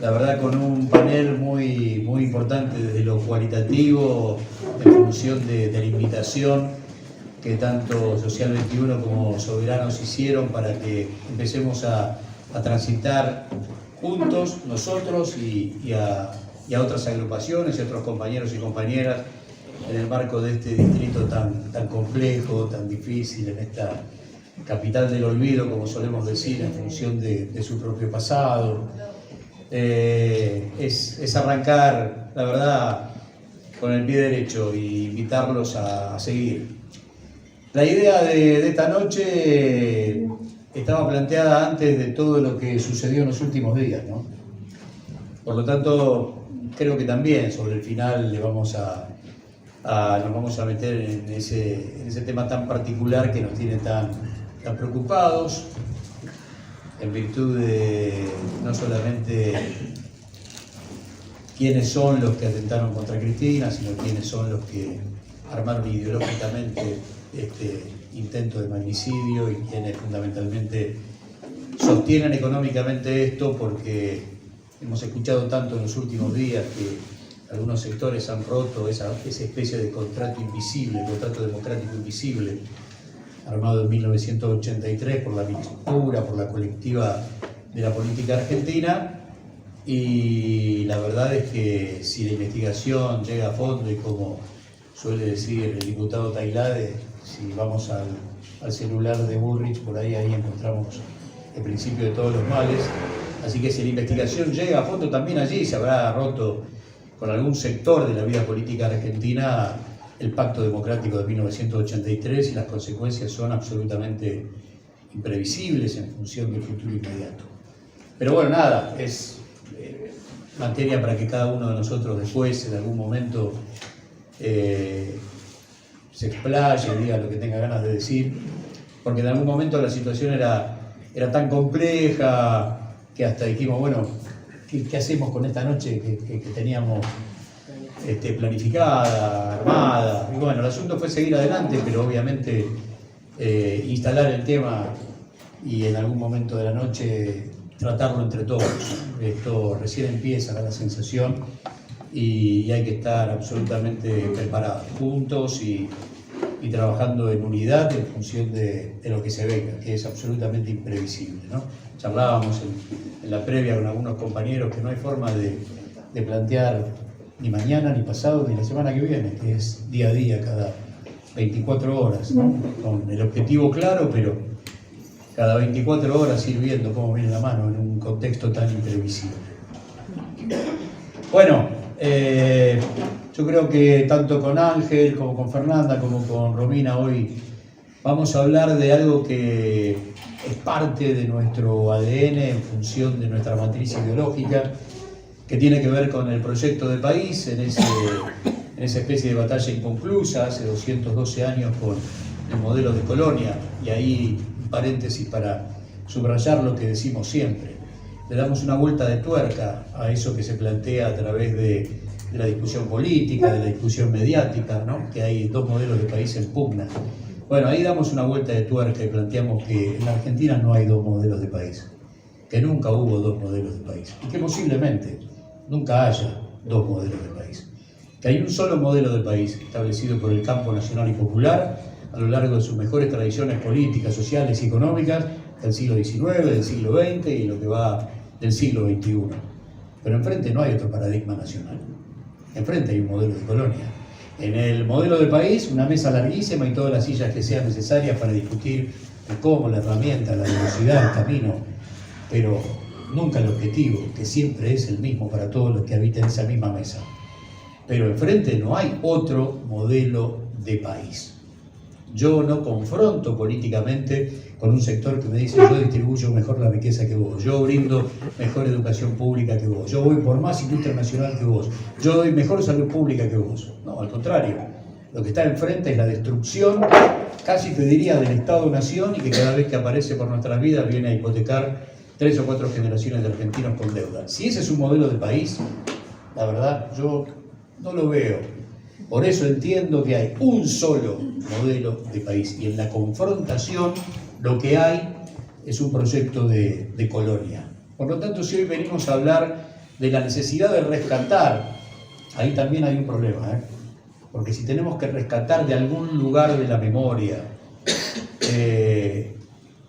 La verdad, con un panel muy importante desde lo cualitativo, en función de la invitación que tanto Social 21 como Soberanos hicieron para que empecemos a transitar juntos, nosotros y a otras agrupaciones y a otros compañeros y compañeras en el marco de este distrito tan complejo, tan difícil, en esta capital del olvido, como solemos decir, en función de su propio pasado. Es arrancar, la verdad, con el pie derecho y invitarlos a seguir. La idea de esta noche estaba planteada antes de todo lo que sucedió en los últimos días, ¿no? Por lo tanto, creo que también sobre el final nos vamos a meter en ese tema tan particular que nos tiene tan preocupados, en virtud de no solamente quiénes son los que atentaron contra Cristina, sino quiénes son los que armaron ideológicamente este intento de magnicidio y quienes fundamentalmente sostienen económicamente esto, porque hemos escuchado tanto en los últimos días que algunos sectores han roto esa especie de contrato invisible, contrato democrático invisible, armado en 1983 por la mixtura, por la colectiva de la política argentina. Y la verdad es que si la investigación llega a fondo, y como suele decir el diputado Tailade, si vamos al celular de Bullrich, por ahí encontramos el principio de todos los males. Así que si la investigación llega a fondo, también allí se habrá roto con algún sector de la vida política argentina el Pacto Democrático de 1983, y las consecuencias son absolutamente imprevisibles en función del futuro inmediato. Pero bueno, nada, es materia para que cada uno de nosotros después, en algún momento, se explaye, diga lo que tenga ganas de decir, porque en algún momento la situación era tan compleja que hasta dijimos, bueno, ¿qué hacemos con esta noche que teníamos planificada, armada? Y bueno, el asunto fue seguir adelante, pero obviamente instalar el tema y en algún momento de la noche tratarlo entre todos. Esto recién empieza, da la sensación, y hay que estar absolutamente preparados, juntos y trabajando en unidad en función de lo que se venga, que es absolutamente imprevisible, ¿no? Charlábamos en la previa con algunos compañeros que no hay forma de plantear ni mañana, ni pasado, ni la semana que viene, que es día a día, cada 24 horas, ¿no? Con el objetivo claro, pero cada 24 horas ir viendo cómo viene la mano en un contexto tan imprevisible. Bueno, yo creo que tanto con Ángel, como con Fernanda, como con Romina, hoy vamos a hablar de algo que es parte de nuestro ADN en función de nuestra matriz ideológica, que tiene que ver con el proyecto de país, en esa especie de batalla inconclusa, hace 212 años con el modelo de colonia. Y ahí, un paréntesis para subrayar lo que decimos siempre, le damos una vuelta de tuerca a eso que se plantea a través de la discusión política, de la discusión mediática, ¿no? Que hay dos modelos de país en pugna. Bueno, ahí damos una vuelta de tuerca y planteamos que en la Argentina no hay dos modelos de país, que nunca hubo dos modelos de país, y que posiblemente nunca haya dos modelos de país, que hay un solo modelo de país establecido por el campo nacional y popular a lo largo de sus mejores tradiciones políticas, sociales y económicas del siglo XIX, del siglo XX y lo que va del siglo XXI. Pero enfrente no hay otro paradigma nacional, enfrente hay un modelo de colonia. En el modelo de país, una mesa larguísima y todas las sillas que sean necesarias para discutir el cómo, la herramienta, la velocidad, el camino, pero nunca el objetivo, que siempre es el mismo para todos los que habitan esa misma mesa. Pero enfrente no hay otro modelo de país. Yo no confronto políticamente con un sector que me dice yo distribuyo mejor la riqueza que vos, yo brindo mejor educación pública que vos, yo voy por más industria nacional que vos, yo doy mejor salud pública que vos. No, al contrario, lo que está enfrente es la destrucción, casi te diría, del Estado-Nación, y que cada vez que aparece por nuestras vidas viene a hipotecar 3 o 4 generaciones de argentinos con deuda. Si ese es un modelo de país, la verdad yo no lo veo. Por eso entiendo que hay un solo modelo de país, y en la confrontación lo que hay es un proyecto de colonia. Por lo tanto, si hoy venimos a hablar de la necesidad de rescatar, ahí también hay un problema, porque si tenemos que rescatar de algún lugar de la memoria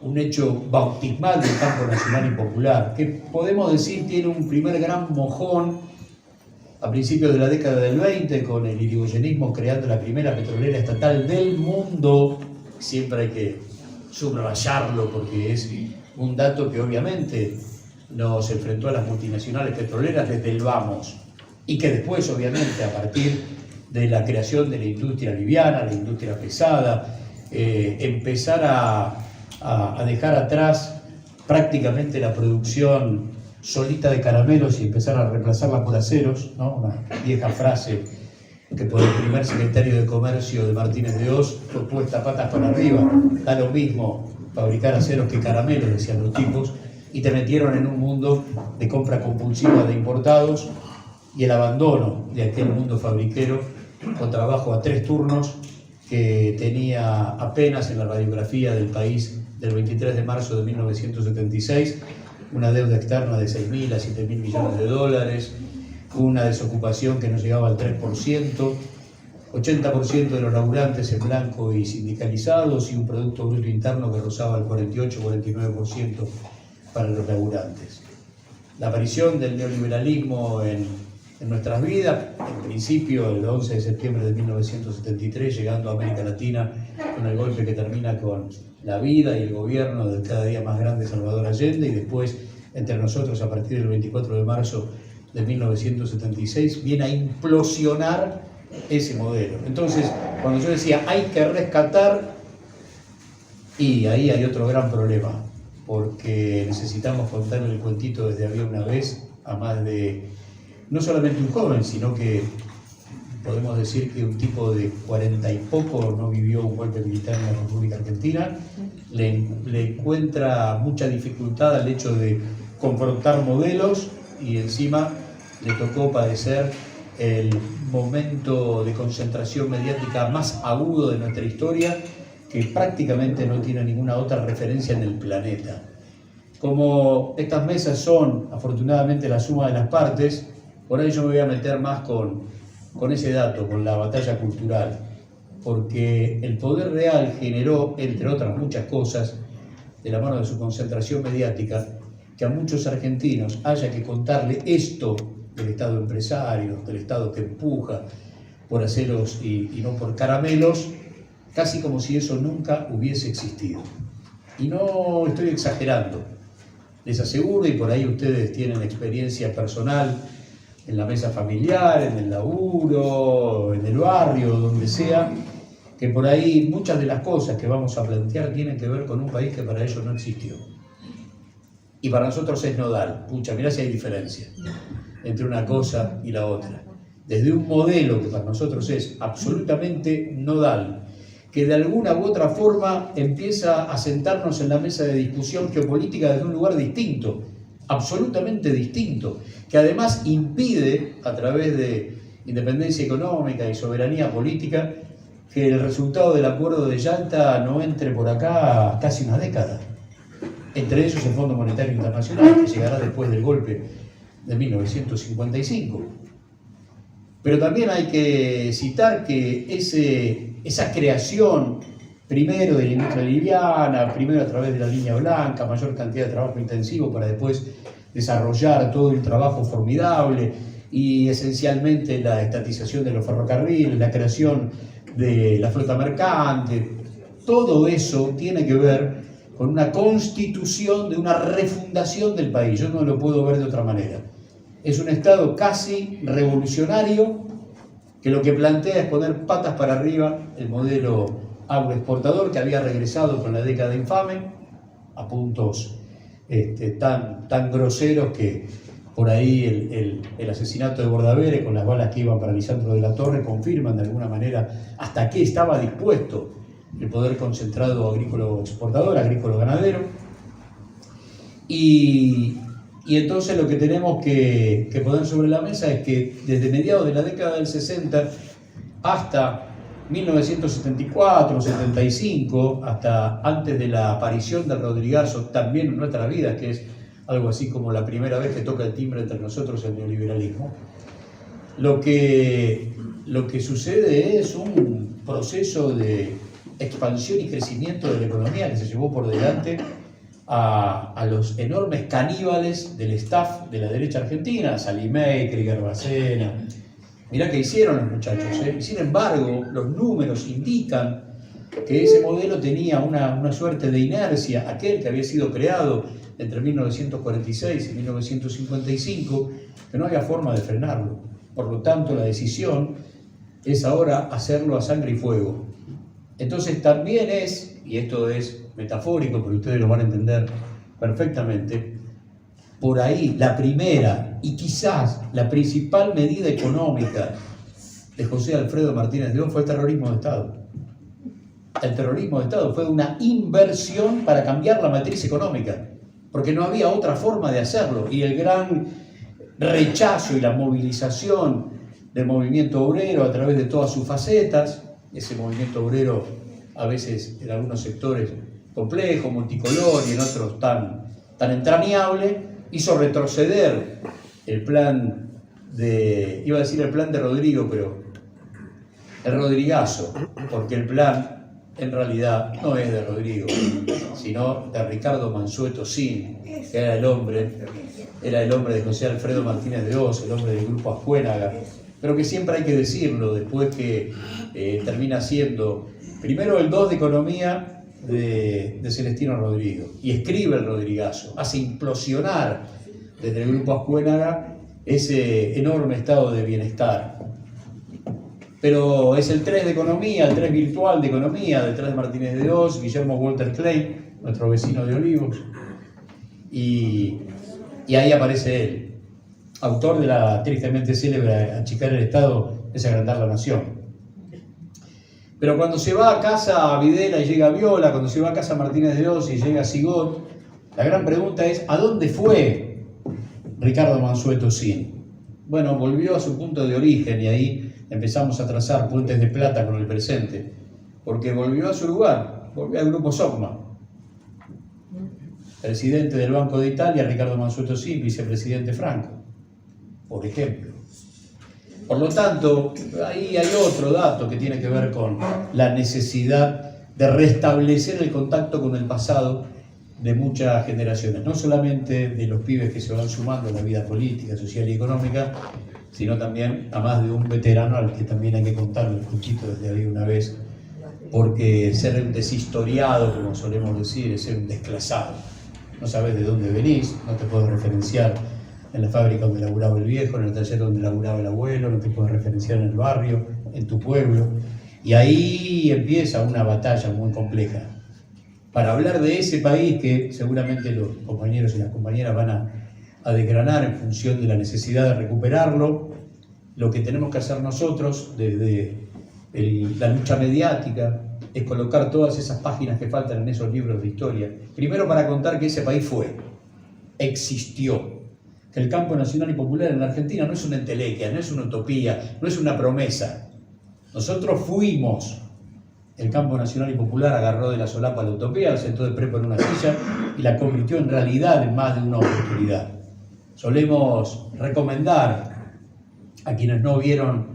un hecho bautismal del campo nacional y popular, que podemos decir tiene un primer gran mojón a principios de la década del 20 con el irigoyenismo creando la primera petrolera estatal del mundo. Siempre hay que subrayarlo porque es un dato que obviamente nos enfrentó a las multinacionales petroleras desde el vamos, y que después obviamente a partir de la creación de la industria liviana, la industria pesada, empezar a dejar atrás prácticamente la producción solita de caramelos y empezar a reemplazarla por aceros, ¿no? Una vieja frase que por el primer secretario de Comercio de Martínez de Hoz fue puesta patas para arriba. Da lo mismo fabricar aceros que caramelos, decían los tipos, y te metieron en un mundo de compra compulsiva de importados y el abandono de aquel mundo fabriquero con trabajo a 3 turnos que tenía apenas en la radiografía del país del 23 de marzo de 1976 una deuda externa de 6.000 a 7.000 millones de dólares, una desocupación que no llegaba al 3%, 80% de los laburantes en blanco y sindicalizados y un Producto Bruto Interno que rozaba el 48-49% para los laburantes. La aparición del neoliberalismo en nuestras vidas, en principio el 11 de septiembre de 1973, llegando a América Latina con el golpe que termina con la vida y el gobierno del cada día más grande Salvador Allende, y después entre nosotros a partir del 24 de marzo de 1976 viene a implosionar ese modelo. Entonces, cuando yo decía hay que rescatar, y ahí hay otro gran problema, porque necesitamos contarle el cuentito desde había una vez a más de, no solamente un joven, sino que podemos decir que un tipo de 40 y poco no vivió un golpe militar en la República Argentina, le encuentra mucha dificultad al hecho de confrontar modelos y encima le tocó padecer el momento de concentración mediática más agudo de nuestra historia, que prácticamente no tiene ninguna otra referencia en el planeta. Como estas mesas son afortunadamente la suma de las partes, por ahí yo me voy a meter más con ese dato, con la batalla cultural, porque el poder real generó, entre otras muchas cosas, de la mano de su concentración mediática, que a muchos argentinos haya que contarle esto del Estado empresario, del Estado que empuja por aceros y no por caramelos, casi como si eso nunca hubiese existido. Y no estoy exagerando, les aseguro, y por ahí ustedes tienen experiencia personal en la mesa familiar, en el laburo, en el barrio, donde sea, que por ahí muchas de las cosas que vamos a plantear tienen que ver con un país que para ellos no existió. Y para nosotros es nodal. Pucha, mirá si hay diferencia entre una cosa y la otra. Desde un modelo que para nosotros es absolutamente nodal, que de alguna u otra forma empieza a sentarnos en la mesa de discusión geopolítica desde un lugar distinto, absolutamente distinto, que además impide, a través de independencia económica y soberanía política, que el resultado del acuerdo de Yalta no entre por acá casi una década. Entre ellos el Fondo Monetario Internacional, que llegará después del golpe de 1955. Pero también hay que citar que esa creación, primero de la industria liviana, primero a través de la línea blanca, mayor cantidad de trabajo intensivo para después desarrollar todo el trabajo formidable y esencialmente la estatización de los ferrocarriles, la creación de la flota mercante, todo eso tiene que ver con una constitución de una refundación del país. Yo no lo puedo ver de otra manera. Es un Estado casi revolucionario que lo que plantea es poner patas para arriba el modelo agroexportador que había regresado con la década infame a puntos tan groseros que por ahí el asesinato de Bordaberry con las balas que iban para Lisandro de la Torre confirman de alguna manera hasta qué estaba dispuesto el poder concentrado agrícola-exportador, agrícola-ganadero. Y entonces lo que tenemos que poner sobre la mesa es que desde mediados de la década del 60 hasta 1974, 75, hasta antes de la aparición del Rodrigazo, también en nuestra vida, que es algo así como la primera vez que toca el timbre entre nosotros el neoliberalismo. Lo que sucede es un proceso de expansión y crecimiento de la economía que se llevó por delante a los enormes caníbales del staff de la derecha argentina, Salimaker, Gerbacena. Mirá qué hicieron los muchachos, ¿eh? Y sin embargo, los números indican que ese modelo tenía una suerte de inercia, aquel que había sido creado entre 1946 y 1955, que no había forma de frenarlo. Por lo tanto, la decisión es ahora hacerlo a sangre y fuego. Entonces también es, y esto es metafórico, pero ustedes lo van a entender perfectamente, por ahí la primera y quizás la principal medida económica de José Alfredo Martínez de Oz fue el terrorismo de Estado. El terrorismo de Estado fue una inversión para cambiar la matriz económica, porque no había otra forma de hacerlo, y el gran rechazo y la movilización del movimiento obrero a través de todas sus facetas, ese movimiento obrero a veces en algunos sectores complejo, multicolor y en otros tan entrañable, hizo retroceder el plan de, iba a decir el plan de Rodrigo, pero el Rodrigazo, porque el plan en realidad no es de Rodrigo, sino de Ricardo Mansueto Sin, que era el hombre de José Alfredo Martínez de Oz, el hombre del grupo Ascuénaga, pero que siempre hay que decirlo, después que termina siendo primero el 2 de Economía de Celestino Rodrigo, y escribe el Rodrigazo, hace implosionar desde el grupo Ascuénaga ese enorme estado de bienestar. Pero es el 3 de Economía, el 3 virtual de Economía, del 3 de Martínez de Oz, Guillermo Walter Klein, nuestro vecino de Olivos, y ahí aparece él, autor de la tristemente célebre Achicar el Estado es agrandar la nación. Pero cuando se va a casa a Videla y llega a Viola, cuando se va a casa a Martínez de Oz y llega a Sigot, la gran pregunta es, ¿a dónde fue Ricardo Mansueto Sin? Bueno, volvió a su punto de origen y ahí empezamos a trazar puentes de plata con el presente, porque volvió a su lugar, volvió al grupo Socma. Presidente del Banco de Italia, Ricardo Mansueto Sin, vicepresidente Franco, por ejemplo. Por lo tanto, ahí hay otro dato que tiene que ver con la necesidad de restablecer el contacto con el pasado de muchas generaciones, no solamente de los pibes que se van sumando a la vida política, social y económica, sino también a más de un veterano al que también hay que contarle el cuchito desde ahí una vez, porque ser un deshistoriado, como solemos decir, es ser un desclasado. No sabes de dónde venís, no te puedes referenciar en la fábrica donde laburaba el viejo, en el taller donde laburaba el abuelo, no te puedes referenciar en el barrio, en tu pueblo. Y ahí empieza una batalla muy compleja. Para hablar de ese país que seguramente los compañeros y las compañeras van a desgranar en función de la necesidad de recuperarlo, lo que tenemos que hacer nosotros desde la lucha mediática es colocar todas esas páginas que faltan en esos libros de historia. Primero para contar que ese país existió. Que el campo nacional y popular en la Argentina no es una entelequia, no es una utopía, no es una promesa. Nosotros fuimos. El campo nacional y popular agarró de la solapa la utopía, la sentó de prepo en una silla y la convirtió en realidad en más de una oportunidad. Solemos recomendar a quienes no vieron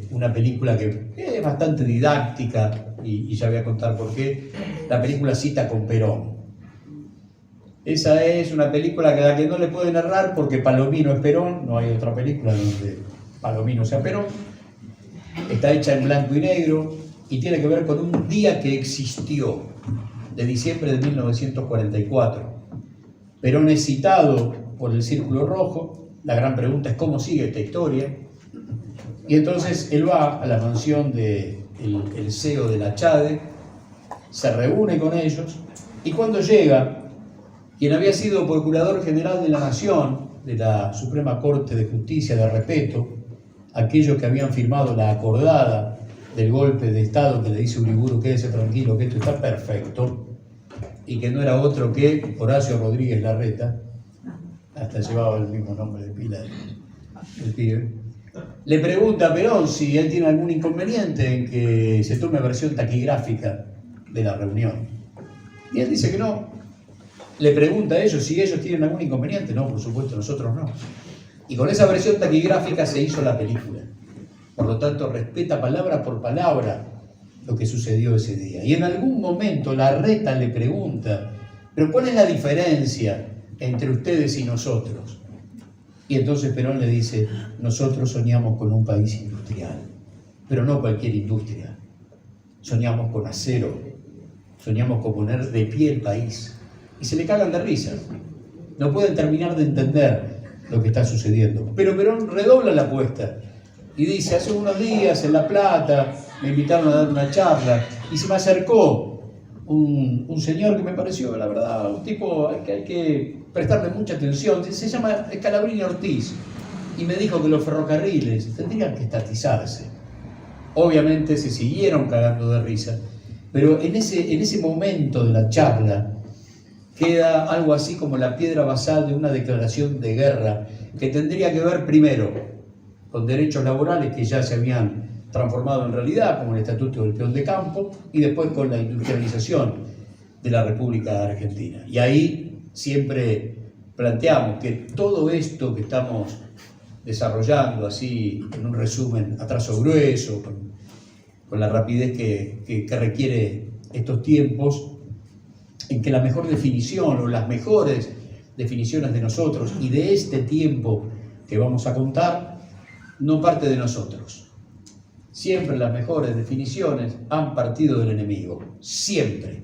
una película que es bastante didáctica, y ya voy a contar por qué, la película Cita con Perón. Esa es una película a la que no le pueden errar porque Palomino es Perón, no hay otra película donde Palomino sea Perón. Está hecha en blanco y negro y tiene que ver con un día que existió, de diciembre de 1944. Perón es citado por el Círculo Rojo, la gran pregunta es cómo sigue esta historia, y entonces él va a la mansión del CEO de la CHADE, se reúne con ellos, y cuando llega, quien había sido Procurador General de la Nación, de la Suprema Corte de Justicia de Repeto, aquellos que habían firmado la acordada del golpe de Estado que le dice Uriburu, quédese tranquilo, que esto está perfecto, y que no era otro que Horacio Rodríguez Larreta, hasta llevaba el mismo nombre de pila del pibe, le pregunta a Perón si él tiene algún inconveniente en que se tome versión taquigráfica de la reunión. Y él dice que no, le pregunta a ellos si ellos tienen algún inconveniente. No, por supuesto, nosotros no. Y con esa versión taquigráfica se hizo la película. Por lo tanto, respeta palabra por palabra lo que sucedió ese día. Y en algún momento Larreta le pregunta, ¿pero cuál es la diferencia entre ustedes y nosotros? Y entonces Perón le dice, nosotros soñamos con un país industrial, pero no cualquier industria. Soñamos con acero, soñamos con poner de pie el país. Y se le cagan de risa. No pueden terminar de entender lo que está sucediendo. Pero Perón redobla la apuesta y dice, hace unos días en La Plata me invitaron a dar una charla y se me acercó un señor que me pareció, la verdad, un tipo que hay que prestarle mucha atención. Se llama Scalabrini Ortiz y me dijo que los ferrocarriles tendrían que estatizarse. Obviamente se siguieron cagando de risa, pero en ese momento de la charla queda algo así como la piedra basal de una declaración de guerra que tendría que ver primero con derechos laborales que ya se habían transformado en realidad, como el Estatuto del Peón de Campo, y después con la industrialización de la República Argentina. Y ahí siempre planteamos que todo esto que estamos desarrollando así en un resumen a trazo grueso, con la rapidez que requiere estos tiempos, en que la mejor definición o las mejores definiciones de nosotros y de este tiempo que vamos a contar no parte de nosotros. Siempre las mejores definiciones han partido del enemigo, siempre.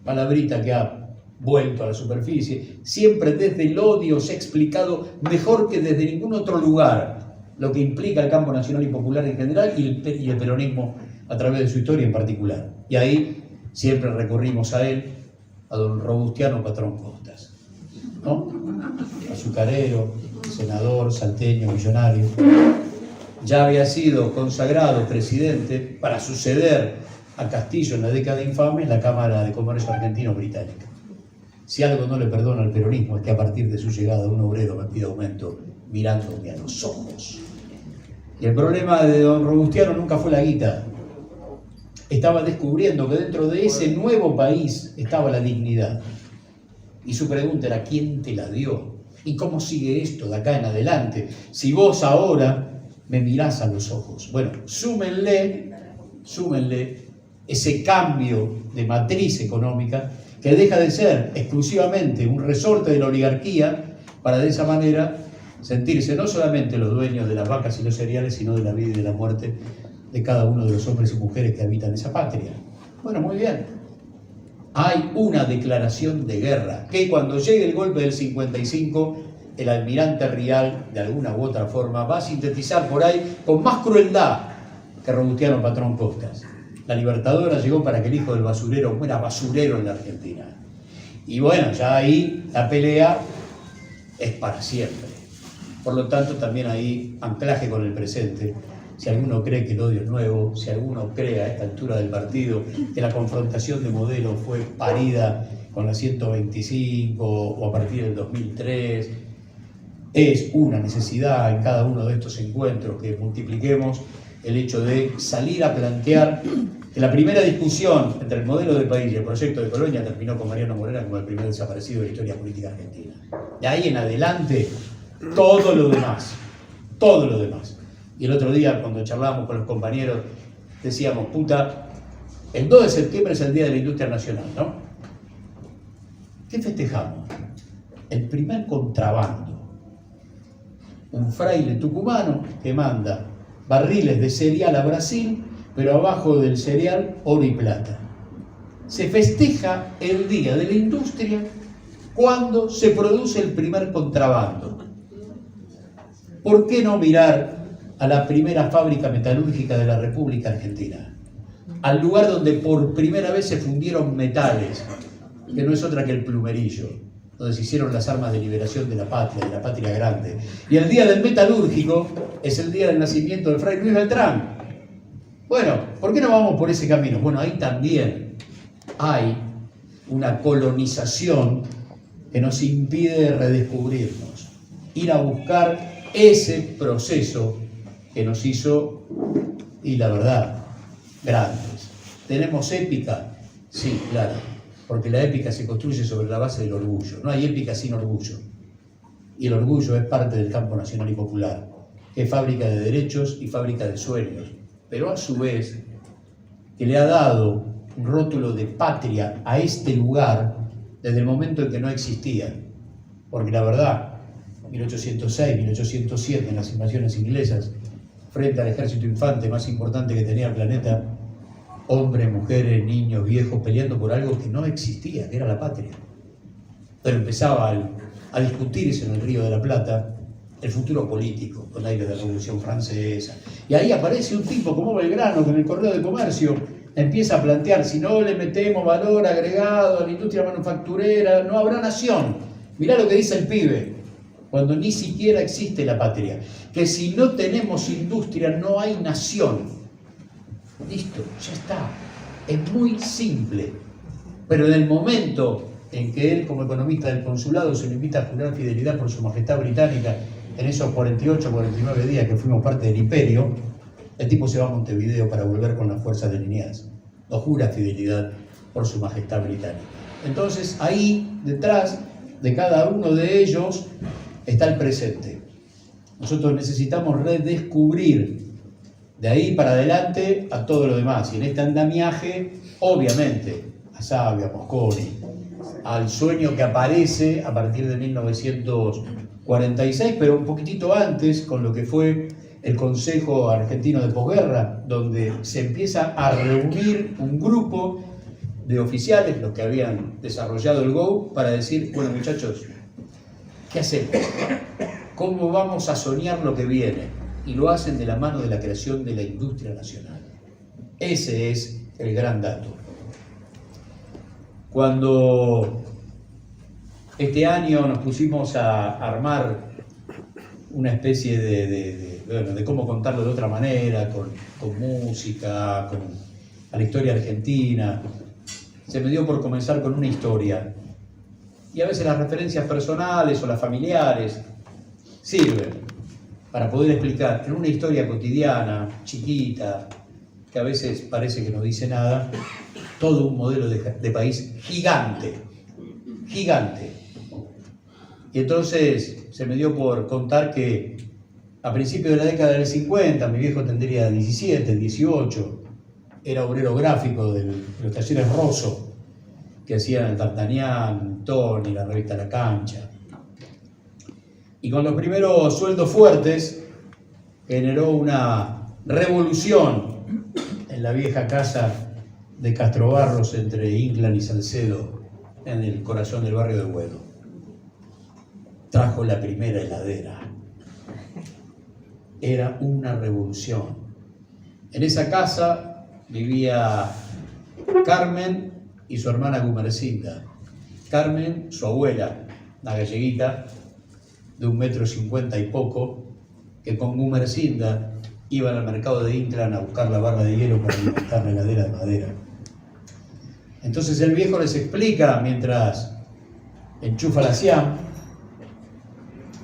Palabrita que ha vuelto a la superficie, siempre desde el odio se ha explicado mejor que desde ningún otro lugar lo que implica el campo nacional y popular en general y el peronismo a través de su historia en particular. Y ahí siempre recurrimos a él, a don Robustiano Patrón Costas, ¿no? Azucarero, senador, salteño, millonario. Ya había sido consagrado presidente para suceder a Castillo en la década infame en la Cámara de Comercio Argentino-Británica. Si algo no le perdono al peronismo es que a partir de su llegada un obrero me pide aumento mirándome a los ojos. Y el problema de don Robustiano nunca fue la guita. Estaba descubriendo que dentro de ese nuevo país estaba la dignidad. Y su pregunta era, ¿quién te la dio? ¿Y cómo sigue esto de acá en adelante? Si vos ahora me mirás a los ojos. Bueno, súmenle ese cambio de matriz económica que deja de ser exclusivamente un resorte de la oligarquía para de esa manera sentirse no solamente los dueños de las vacas y los cereales, sino de la vida y de la muerte de cada uno de los hombres y mujeres que habitan esa patria. Bueno, muy bien. Hay una declaración de guerra que cuando llegue el golpe del 55, el almirante Rial, de alguna u otra forma, va a sintetizar por ahí con más crueldad que Robustiano Patrón Costas. La Libertadora llegó para que el hijo del basurero fuera basurero en la Argentina. Y bueno, ya ahí la pelea es para siempre. Por lo tanto, también ahí anclaje con el presente. Si alguno cree que el odio es nuevo, si alguno cree a esta altura del partido que la confrontación de modelos fue parida con la 125 o a partir del 2003, es una necesidad en cada uno de estos encuentros que multipliquemos el hecho de salir a plantear que la primera discusión entre el modelo de país y el proyecto de Colonia terminó con Mariano Morena como el primer desaparecido de la historia política argentina. De ahí en adelante, todo lo demás. Y el otro día, cuando charlábamos con los compañeros, decíamos, puta, el 2 de septiembre es el Día de la Industria Nacional, ¿no? ¿Qué festejamos? El primer contrabando. Un fraile tucumano que manda barriles de cereal a Brasil, pero abajo del cereal oro y plata. Se festeja el Día de la Industria cuando se produce el primer contrabando. ¿Por qué no mirar a la primera fábrica metalúrgica de la República Argentina? Al lugar donde por primera vez se fundieron metales, que no es otra que el Plumerillo, donde se hicieron las armas de liberación de la patria grande. Y el día del metalúrgico es el día del nacimiento de Fray Luis Beltrán. Bueno, ¿por qué no vamos por ese camino? Bueno, ahí también hay una colonización que nos impide redescubrirnos, ir a buscar ese proceso que nos hizo, y la verdad, grandes. ¿Tenemos épica? Sí, claro. porque la épica se construye sobre la base del orgullo. No hay épica sin orgullo. Y el orgullo es parte del campo nacional y popular, que es fábrica de derechos y fábrica de sueños, pero a su vez que le ha dado un rótulo de patria a este lugar desde el momento en que no existía. Porque la verdad, 1806, 1807, en las invasiones inglesas, frente al ejército infante más importante que tenía el planeta, hombres, mujeres, niños, viejos, peleando por algo que no existía, que era la patria. Pero empezaba a discutirse en el Río de la Plata el futuro político, con aire de Revolución Francesa. Y ahí aparece un tipo como Belgrano, que en el Correo de Comercio empieza a plantear, si no le metemos valor agregado a la industria manufacturera, no habrá nación. Mirá lo que dice el pibe, cuando ni siquiera existe la patria, que si no tenemos industria no hay nación. Listo, ya está. Es muy simple. Pero en el momento en que él, como economista del consulado, se le invita a jurar fidelidad por su majestad británica en esos 48, 49 días que fuimos parte del imperio, el tipo se va a Montevideo para volver con las fuerzas delineadas. No jura fidelidad por su majestad británica. Entonces, ahí, detrás de cada uno de ellos, está el presente. Nosotros necesitamos redescubrir de ahí para adelante a todo lo demás. Y en este andamiaje, obviamente, a Sabio, a Mosconi, al sueño que aparece a partir de 1946, pero un poquitito antes, con lo que fue el Consejo Argentino de Posguerra, donde se empieza a reunir un grupo de oficiales, los que habían desarrollado el GO, para decir, bueno muchachos, ¿qué hacemos? ¿Cómo vamos a soñar lo que viene? Y lo hacen de la mano de la creación de la industria nacional. Ese es el gran dato. Cuando este año nos pusimos a armar una especie de cómo contarlo de otra manera, con música, con a la historia argentina, se me dio por comenzar con una historia. Y a veces las referencias personales o las familiares sirven para poder explicar en una historia cotidiana, chiquita, que a veces parece que no dice nada, todo un modelo de país gigante, gigante. Y entonces se me dio por contar que a principios de la década del 50, mi viejo tendría 17, 18, era obrero gráfico de los talleres Rosso, que hacían el D'Artagnan, Tony, la revista La Cancha. Y con los primeros sueldos fuertes generó una revolución en la vieja casa de Castrobarros entre Inclán y Salcedo, en el corazón del barrio de Güedo. Trajo la primera heladera. Era una revolución. En esa casa vivía Carmen y su hermana Gumercinda. Carmen, su abuela, una galleguita de 1,50 m y poco, que con Gumercinda iban al mercado de Inclán a buscar la barra de hielo para alimentar la heladera de madera. Entonces el viejo les explica, mientras enchufa la Siam,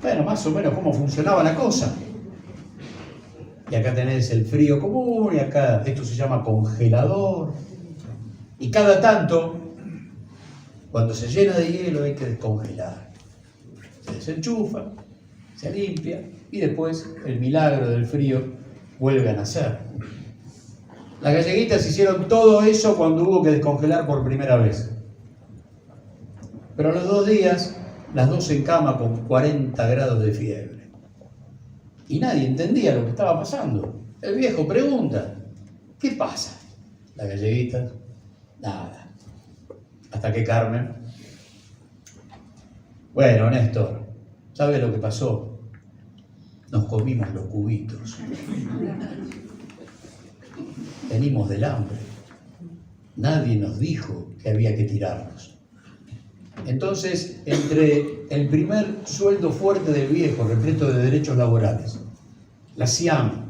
bueno, más o menos cómo funcionaba la cosa. Y acá tenés el frío común, y acá esto se llama congelador. Y cada tanto, cuando se llena de hielo hay que descongelar. Se desenchufa, se limpia, y después el milagro del frío vuelve a nacer. Las galleguitas hicieron todo eso cuando hubo que descongelar por primera vez. Pero a los 2 días, las dos en cama con 40 grados de fiebre. Y nadie entendía lo que estaba pasando. El viejo pregunta, ¿qué pasa? Las galleguitas, nada. Hasta que Carmen, bueno, Néstor, ¿sabes lo que pasó? Nos comimos los cubitos. Venimos del hambre. Nadie nos dijo que había que tirarnos. Entonces, entre el primer sueldo fuerte del viejo, repleto de derechos laborales, la Siam,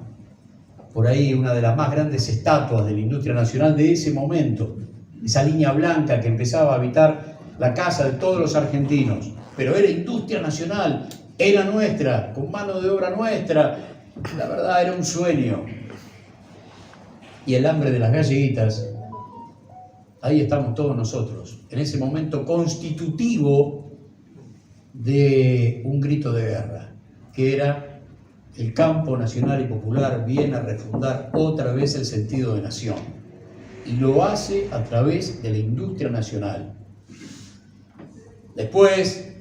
por ahí una de las más grandes estatuas de la industria nacional de ese momento, esa línea blanca que empezaba a habitar la casa de todos los argentinos, pero era industria nacional, era nuestra, con mano de obra nuestra, la verdad era un sueño. Y el hambre de las galleguitas ahí estamos todos nosotros, en ese momento constitutivo de un grito de guerra, que era: el campo nacional y popular viene a refundar otra vez el sentido de nación, y lo hace a través de la industria nacional. Después,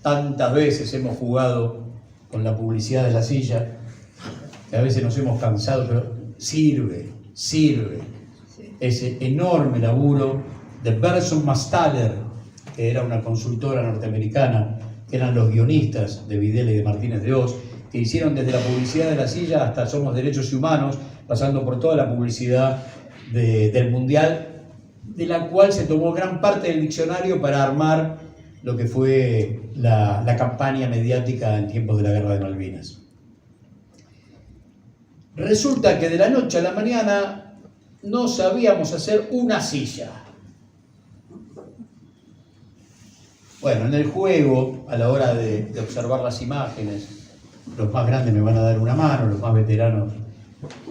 tantas veces hemos jugado con la publicidad de la silla, que a veces nos hemos cansado, pero sirve. Ese enorme laburo de Berson Mastaler, que era una consultora norteamericana, que eran los guionistas de Videla y de Martínez de Hoz, que hicieron desde la publicidad de la silla hasta Somos Derechos y Humanos, pasando por toda la publicidad del Mundial, de la cual se tomó gran parte del diccionario para armar lo que fue la campaña mediática en tiempos de la Guerra de Malvinas. Resulta que de la noche a la mañana no sabíamos hacer una silla. Bueno, en el juego, a la hora de observar las imágenes, los más grandes me van a dar una mano, los más veteranos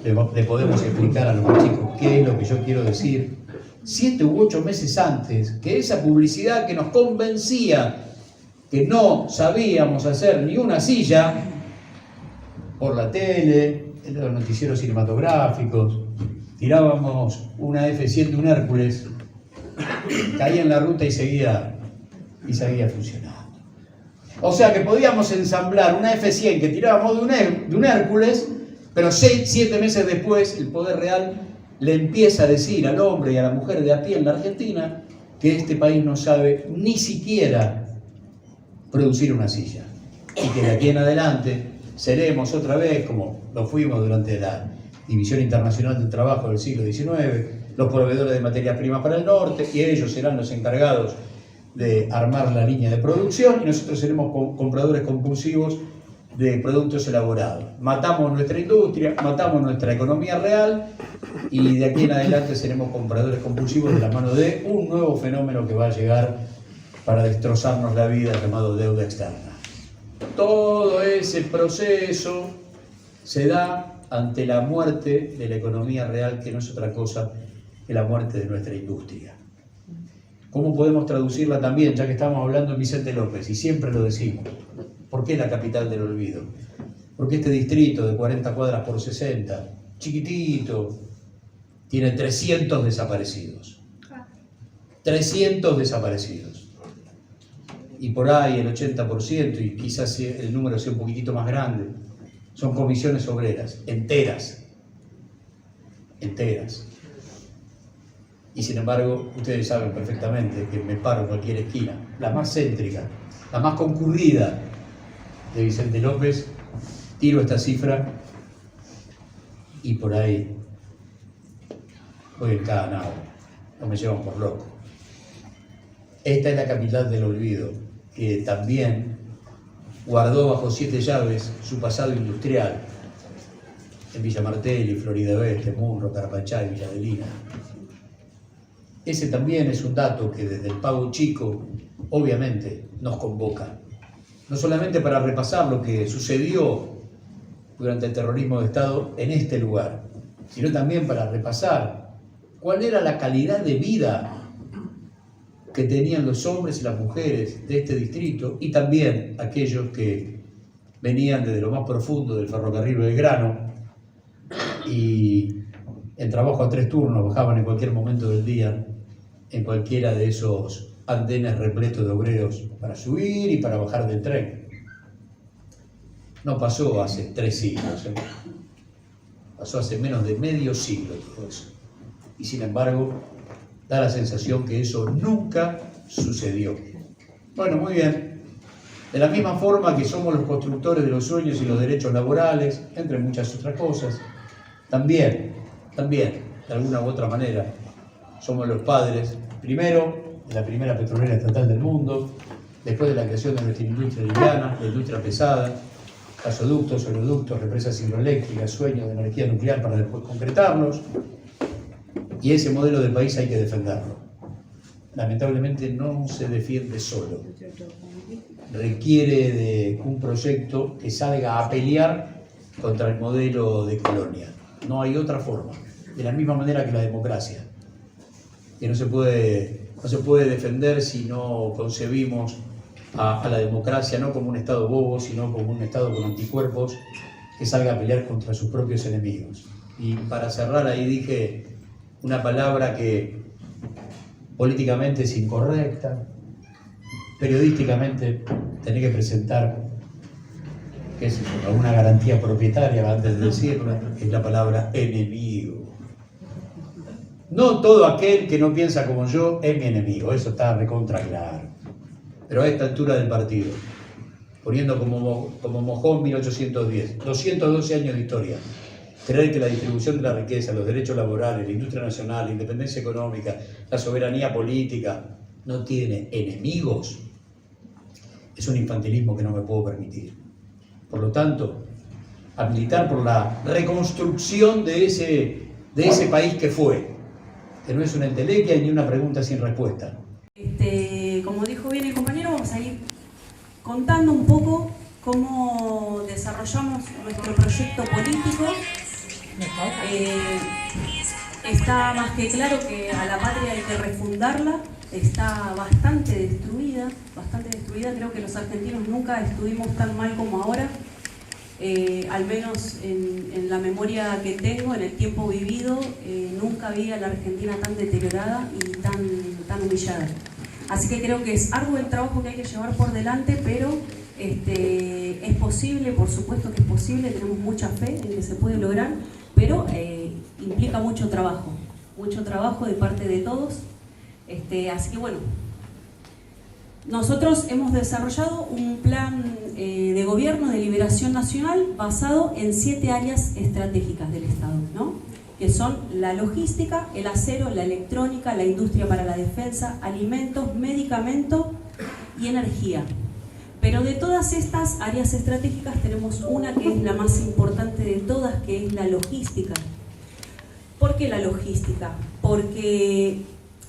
le podemos explicar a los más chicos qué es lo que yo quiero decir. 7 u 8 meses antes, que esa publicidad que nos convencía que no sabíamos hacer ni una silla, por la tele, en los noticieros cinematográficos, tirábamos una F-100 de un Hércules, caía en la ruta y seguía funcionando. O sea que podíamos ensamblar una F-100 que tirábamos de un Hércules, pero 7 meses después el poder real le empieza a decir al hombre y a la mujer de a pie en la Argentina que este país no sabe ni siquiera producir una silla, y que de aquí en adelante seremos otra vez, como lo fuimos durante la División Internacional del Trabajo del siglo XIX, los proveedores de materias primas para el norte, y ellos serán los encargados de armar la línea de producción, y nosotros seremos compradores compulsivos de productos elaborados. Matamos nuestra industria, matamos nuestra economía real, y de aquí en adelante seremos compradores compulsivos de la mano de un nuevo fenómeno que va a llegar para destrozarnos la vida, llamado deuda externa. Todo ese proceso se da ante la muerte de la economía real, que no es otra cosa que la muerte de nuestra industria. ¿Cómo podemos traducirla también, ya que estamos hablando de Vicente López, y siempre lo decimos? ¿Por qué la capital del olvido? Porque este distrito de 40 cuadras por 60, chiquitito, tiene 300 desaparecidos. 300 desaparecidos. Y por ahí el 80%, y quizás el número sea un poquitito más grande, son comisiones obreras, enteras. Y sin embargo, ustedes saben perfectamente que me paro en cualquier esquina, la más céntrica, la más concurrida de Vicente López, tiro esta cifra y por ahí voy en cada nao, no me llevan por loco. Esta es la capital del olvido, que también guardó bajo 7 llaves su pasado industrial en Villa Martelli, Florida Oeste, Munro, Carapachay, Villa Adelina. Ese también es un dato que desde el Pago Chico, obviamente, nos convoca. No solamente para repasar lo que sucedió durante el terrorismo de Estado en este lugar, sino también para repasar cuál era la calidad de vida que tenían los hombres y las mujeres de este distrito, y también aquellos que venían desde lo más profundo del ferrocarril Belgrano y en trabajo a 3 turnos bajaban en cualquier momento del día en cualquiera de esos andenes repletos de obreros para subir y para bajar del tren. No pasó hace 3 siglos, pasó hace menos de medio siglo todo eso. Y sin embargo, da la sensación que eso nunca sucedió. Bueno, muy bien. De la misma forma que somos los constructores de los sueños y los derechos laborales, entre muchas otras cosas, también, de alguna u otra manera, somos los padres, primero, de la primera petrolera estatal del mundo, después de la creación de nuestra industria liviana, la industria pesada, gasoductos, oleoductos, represas hidroeléctricas, sueños de energía nuclear para después concretarlos, y ese modelo de país hay que defenderlo. Lamentablemente no se defiende solo. Requiere de un proyecto que salga a pelear contra el modelo de colonia. No hay otra forma. De la misma manera que la democracia. que no se puede defender si no concebimos a la democracia no como un Estado bobo, sino como un Estado con anticuerpos que salga a pelear contra sus propios enemigos. Y para cerrar, ahí dije una palabra que políticamente es incorrecta, periodísticamente tenés que presentar, que es alguna garantía propietaria antes de decirlo, es la palabra enemigo. No todo aquel que no piensa como yo es mi enemigo, eso está recontra claro. Pero a esta altura del partido, poniendo como mojón 1810, 212 años de historia, creer que la distribución de la riqueza, los derechos laborales, la industria nacional, la independencia económica, la soberanía política, no tiene enemigos, es un infantilismo que no me puedo permitir. Por lo tanto, a militar por la reconstrucción de ese país que fue, que no es una entelequia ni una pregunta sin respuesta. Como dijo bien el compañero, vamos a ir contando un poco cómo desarrollamos nuestro proyecto político. Está más que claro que a la patria hay que refundarla, está bastante destruida, creo que los argentinos nunca estuvimos tan mal como ahora, al menos en la memoria que tengo, en el tiempo vivido, nunca vi a la Argentina tan deteriorada y tan humillada. Así que creo que es arduo el trabajo que hay que llevar por delante, pero es posible, por supuesto que es posible, tenemos mucha fe en que se puede lograr, pero implica mucho trabajo de parte de todos. Así que bueno, nosotros hemos desarrollado un plan de gobierno de liberación nacional basado en 7 áreas estratégicas del Estado, ¿no? Que son la logística, el acero, la electrónica, la industria para la defensa, alimentos, medicamentos y energía. Pero de todas estas áreas estratégicas tenemos una que es la más importante de todas, que es la logística. ¿Por qué la logística? Porque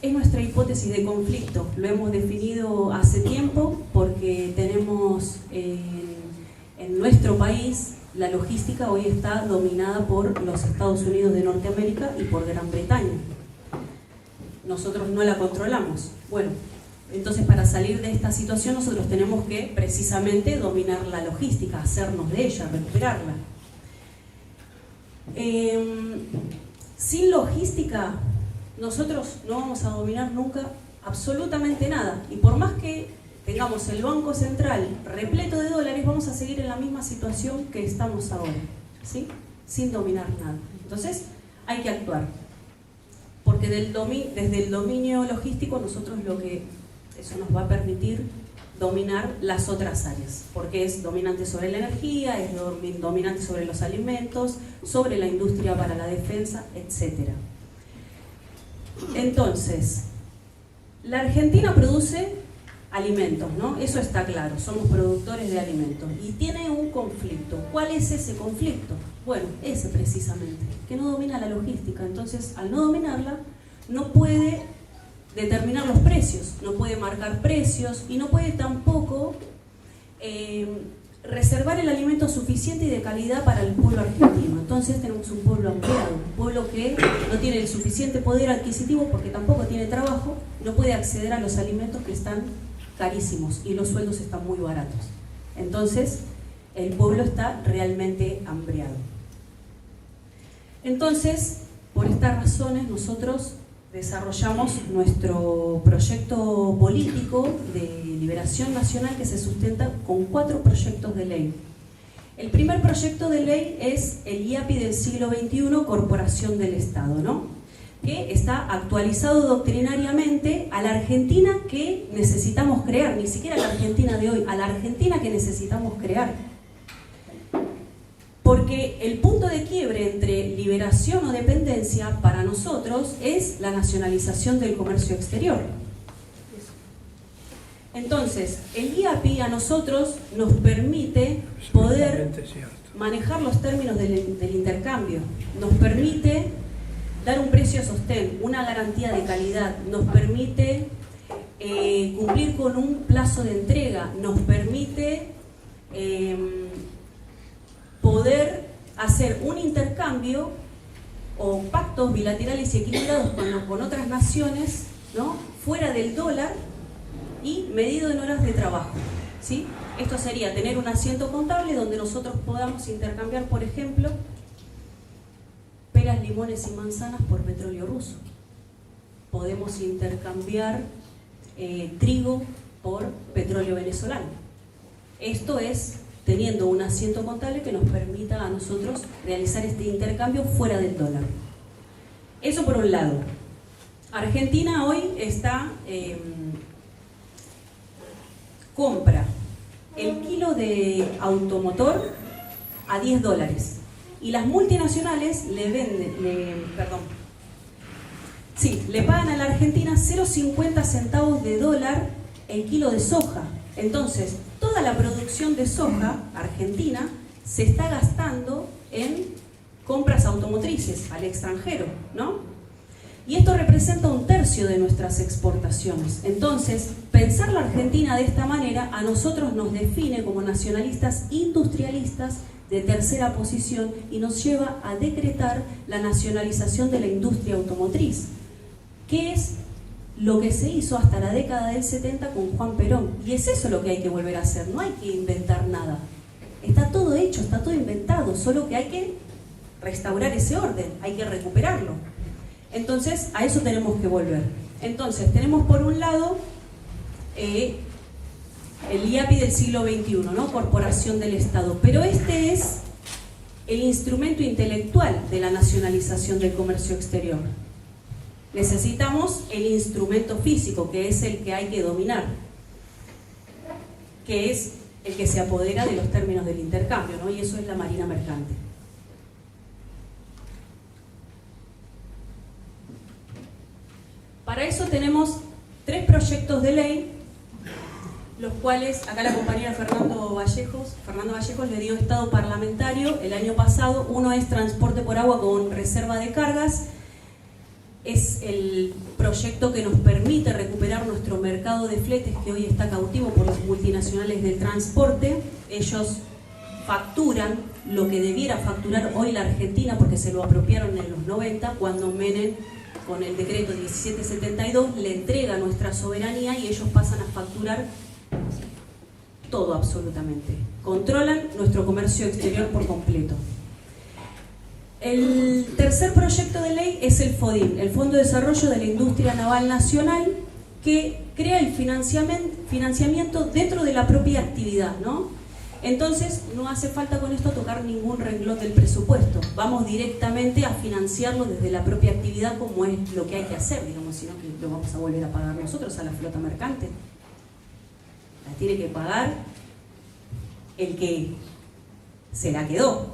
es nuestra hipótesis de conflicto. Lo hemos definido hace tiempo porque tenemos en nuestro país la logística hoy está dominada por los Estados Unidos de Norteamérica y por Gran Bretaña. Nosotros no la controlamos. Bueno, entonces para salir de esta situación nosotros tenemos que precisamente dominar la logística, hacernos de ella, recuperarla. Sin logística nosotros no vamos a dominar nunca absolutamente nada, y por más que tengamos el Banco Central repleto de dólares, vamos a seguir en la misma situación que estamos ahora, ¿sí? Sin dominar nada. Entonces hay que actuar, porque desde el dominio logístico nosotros eso nos va a permitir dominar las otras áreas, porque es dominante sobre la energía, es dominante sobre los alimentos, sobre la industria para la defensa, etc. Entonces, la Argentina produce alimentos, ¿no? Eso está claro, somos productores de alimentos y tiene un conflicto. ¿Cuál es ese conflicto? Bueno, ese precisamente, que no domina la logística. Entonces, al no dominarla, no puede determinar los precios, no puede marcar precios y no puede tampoco reservar el alimento suficiente y de calidad para el pueblo argentino. Entonces tenemos un pueblo ampliado, un pueblo que no tiene el suficiente poder adquisitivo porque tampoco tiene trabajo, no puede acceder a los alimentos que están carísimos y los sueldos están muy baratos. Entonces el pueblo está realmente hambriado. Entonces, por estas razones nosotros desarrollamos nuestro proyecto político de liberación nacional, que se sustenta con 4 proyectos de ley. El primer proyecto de ley es el IAPI del siglo XXI, Corporación del Estado, ¿no? Que está actualizado doctrinariamente a la Argentina que necesitamos crear, ni siquiera a la Argentina de hoy, a la Argentina que necesitamos crear. Porque el punto de quiebre entre liberación o dependencia para nosotros es la nacionalización del comercio exterior. Entonces, el IAPI a nosotros nos permite poder manejar los términos del intercambio, nos permite dar un precio sostén, una garantía de calidad, nos permite cumplir con un plazo de entrega, nos permite poder hacer un intercambio o pactos bilaterales y equilibrados con otras naciones, ¿no? Fuera del dólar y medido en horas de trabajo, ¿sí? Esto sería tener un asiento contable donde nosotros podamos intercambiar, por ejemplo, peras, limones y manzanas por petróleo ruso. Podemos intercambiar trigo por petróleo venezolano. Esto es teniendo un asiento contable que nos permita a nosotros realizar este intercambio fuera del dólar. Eso por un lado. Argentina hoy está compra el kilo de automotor a $10 y las multinacionales le pagan a la Argentina 0,50 centavos de dólar el kilo de soja. Entonces, toda la producción de soja argentina se está gastando en compras automotrices al extranjero, ¿no? Y esto representa 1/3 de nuestras exportaciones. Entonces, pensar la Argentina de esta manera a nosotros nos define como nacionalistas industrialistas de tercera posición y nos lleva a decretar la nacionalización de la industria automotriz, que es lo que se hizo hasta la década del 70 con Juan Perón. Y es eso lo que hay que volver a hacer, no hay que inventar nada. Está todo hecho, está todo inventado, solo que hay que restaurar ese orden, hay que recuperarlo. Entonces, a eso tenemos que volver. Entonces, tenemos por un lado el IAPI del siglo XXI, ¿no? Corporación del Estado. Pero este es el instrumento intelectual de la nacionalización del comercio exterior. Necesitamos el instrumento físico, que es el que hay que dominar, que es el que se apodera de los términos del intercambio, ¿no? Y eso es la marina mercante. Para eso tenemos 3 proyectos de ley, los cuales, acá la compañera Fernando Vallejos le dio estado parlamentario el año pasado. Uno es transporte por agua con reserva de cargas. Es el proyecto que nos permite recuperar nuestro mercado de fletes que hoy está cautivo por las multinacionales del transporte. Ellos facturan lo que debiera facturar hoy la Argentina porque se lo apropiaron en los 90, cuando Menem, con el decreto 1772, le entrega nuestra soberanía y ellos pasan a facturar todo absolutamente. Controlan nuestro comercio exterior por completo. El tercer proyecto de ley es el FODIN, el Fondo de Desarrollo de la Industria Naval Nacional, que crea el financiamiento dentro de la propia actividad, ¿no? Entonces, no hace falta con esto tocar ningún renglón del presupuesto. Vamos directamente a financiarlo desde la propia actividad, como es lo que hay que hacer, digamos, sino que lo vamos a volver a pagar nosotros a la flota mercante. La tiene que pagar el que se la quedó.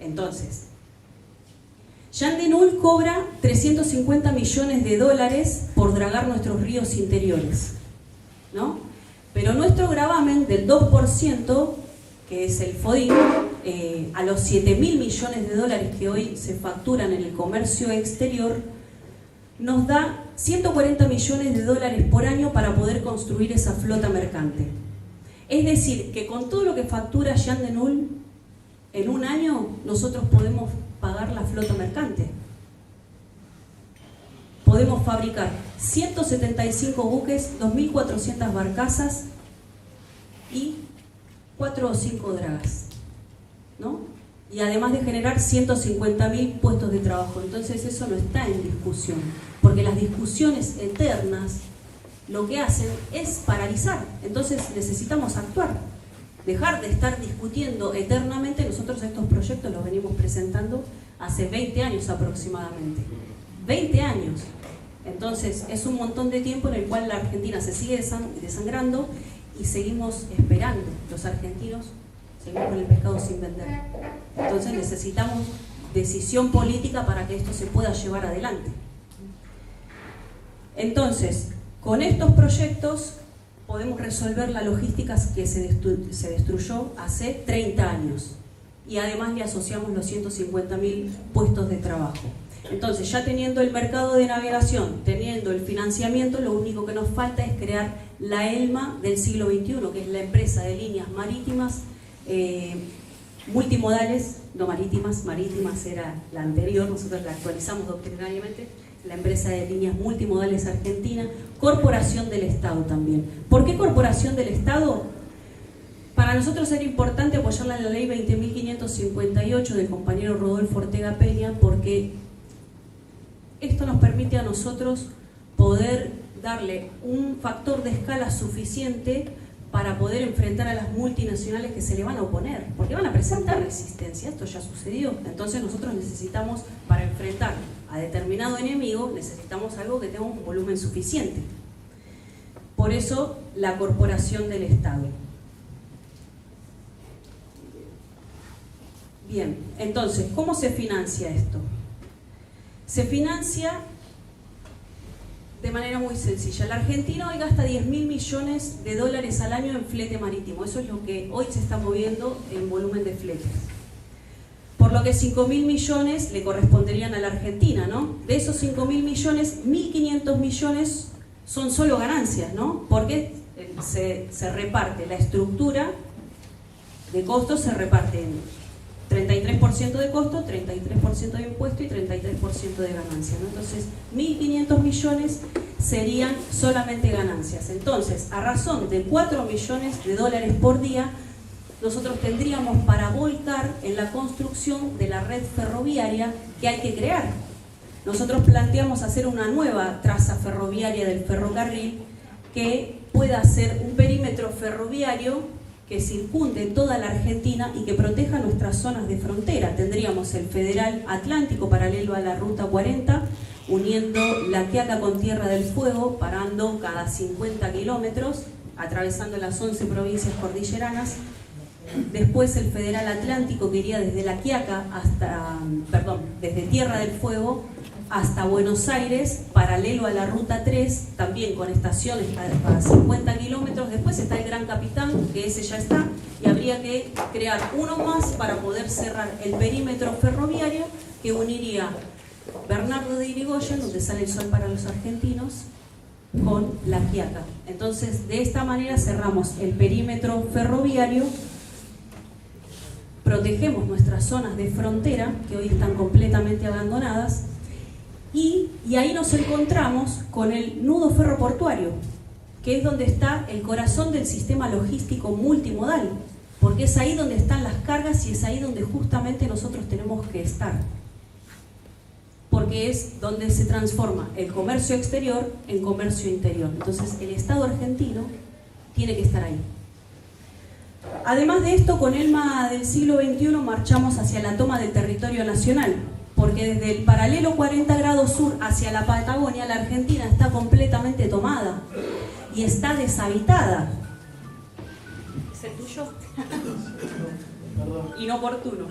Entonces, Jean Denul cobra 350 millones de dólares por dragar nuestros ríos interiores, ¿no? Pero nuestro gravamen del 2%, que es el FODIN, a los 7.000 millones de dólares que hoy se facturan en el comercio exterior, nos da 140 millones de dólares por año para poder construir esa flota mercante. Es decir, que con todo lo que factura Jean Denul, en un año nosotros podemos pagar la flota mercante. Podemos fabricar 175 buques, 2.400 barcazas y 4 o 5 dragas, ¿no? Y además de generar 150.000 puestos de trabajo. Entonces eso no está en discusión, porque las discusiones eternas lo que hacen es paralizar. Entonces necesitamos actuar, dejar de estar discutiendo eternamente. Nosotros estos proyectos los venimos presentando hace 20 años aproximadamente. 20 años. Entonces es un montón de tiempo en el cual la Argentina se sigue desangrando y seguimos esperando. Los argentinos seguimos con el pescado sin vender. Entonces necesitamos decisión política para que esto se pueda llevar adelante. Entonces, con estos proyectos podemos resolver la logística que se destruyó hace 30 años. Y además le asociamos los 150.000 puestos de trabajo. Entonces, ya teniendo el mercado de navegación, teniendo el financiamiento, lo único que nos falta es crear la ELMA del siglo XXI, que es la empresa de líneas marítimas multimodales, no marítimas, marítimas era la anterior, nosotros la actualizamos doctrinariamente, la empresa de líneas multimodales argentina, corporación del Estado también. ¿Por qué corporación del Estado? Para nosotros era importante apoyarla en la ley 20.558 del compañero Rodolfo Ortega Peña, porque esto nos permite a nosotros poder darle un factor de escala suficiente para poder enfrentar a las multinacionales que se le van a oponer, porque van a presentar resistencia, esto ya sucedió. Entonces nosotros necesitamos, para enfrentar a determinado enemigo, necesitamos algo que tenga un volumen suficiente. Por eso, la corporación del Estado. Bien, entonces, ¿cómo se financia esto? Se financia de manera muy sencilla. La Argentina hoy gasta 10.000 millones de dólares al año en flete marítimo. Eso es lo que hoy se está moviendo en volumen de fletes. Por lo que 5.000 millones le corresponderían a la Argentina, ¿no? De esos 5.000 millones, 1.500 millones son solo ganancias, ¿no? Porque se reparte la estructura de costos, se reparte en 33% de costo, 33% de impuesto y 33% de ganancia, ¿no? Entonces, 1.500 millones serían solamente ganancias. Entonces, a razón de 4 millones de dólares por día, nosotros tendríamos para volcar en la construcción de la red ferroviaria que hay que crear. Nosotros planteamos hacer una nueva traza ferroviaria del ferrocarril que pueda ser un perímetro ferroviario que circunde toda la Argentina y que proteja nuestras zonas de frontera. Tendríamos el Federal Atlántico paralelo a la Ruta 40, uniendo La Quiaca con Tierra del Fuego, parando cada 50 kilómetros, atravesando las 11 provincias cordilleranas. Después el Federal Atlántico que iría desde La Quiaca desde Tierra del Fuego hasta Buenos Aires, paralelo a la Ruta 3, también con estaciones para 50 kilómetros. Después está el Gran Capitán, que ese ya está, y habría que crear uno más para poder cerrar el perímetro ferroviario que uniría Bernardo de Irigoyen, donde sale el sol para los argentinos, con La Quiaca. Entonces, de esta manera cerramos el perímetro ferroviario, protegemos nuestras zonas de frontera, que hoy están completamente abandonadas, y ahí nos encontramos con el nudo ferroportuario, que es donde está el corazón del sistema logístico multimodal, porque es ahí donde están las cargas y es ahí donde justamente nosotros tenemos que estar, porque es donde se transforma el comercio exterior en comercio interior. Entonces el Estado argentino tiene que estar ahí. Además de esto, con ELMA del siglo XXI marchamos hacia la toma del territorio nacional, porque desde el paralelo 40 grados sur hacia la Patagonia, la Argentina está completamente tomada y está deshabitada. ¿Es el tuyo? Inoportuno.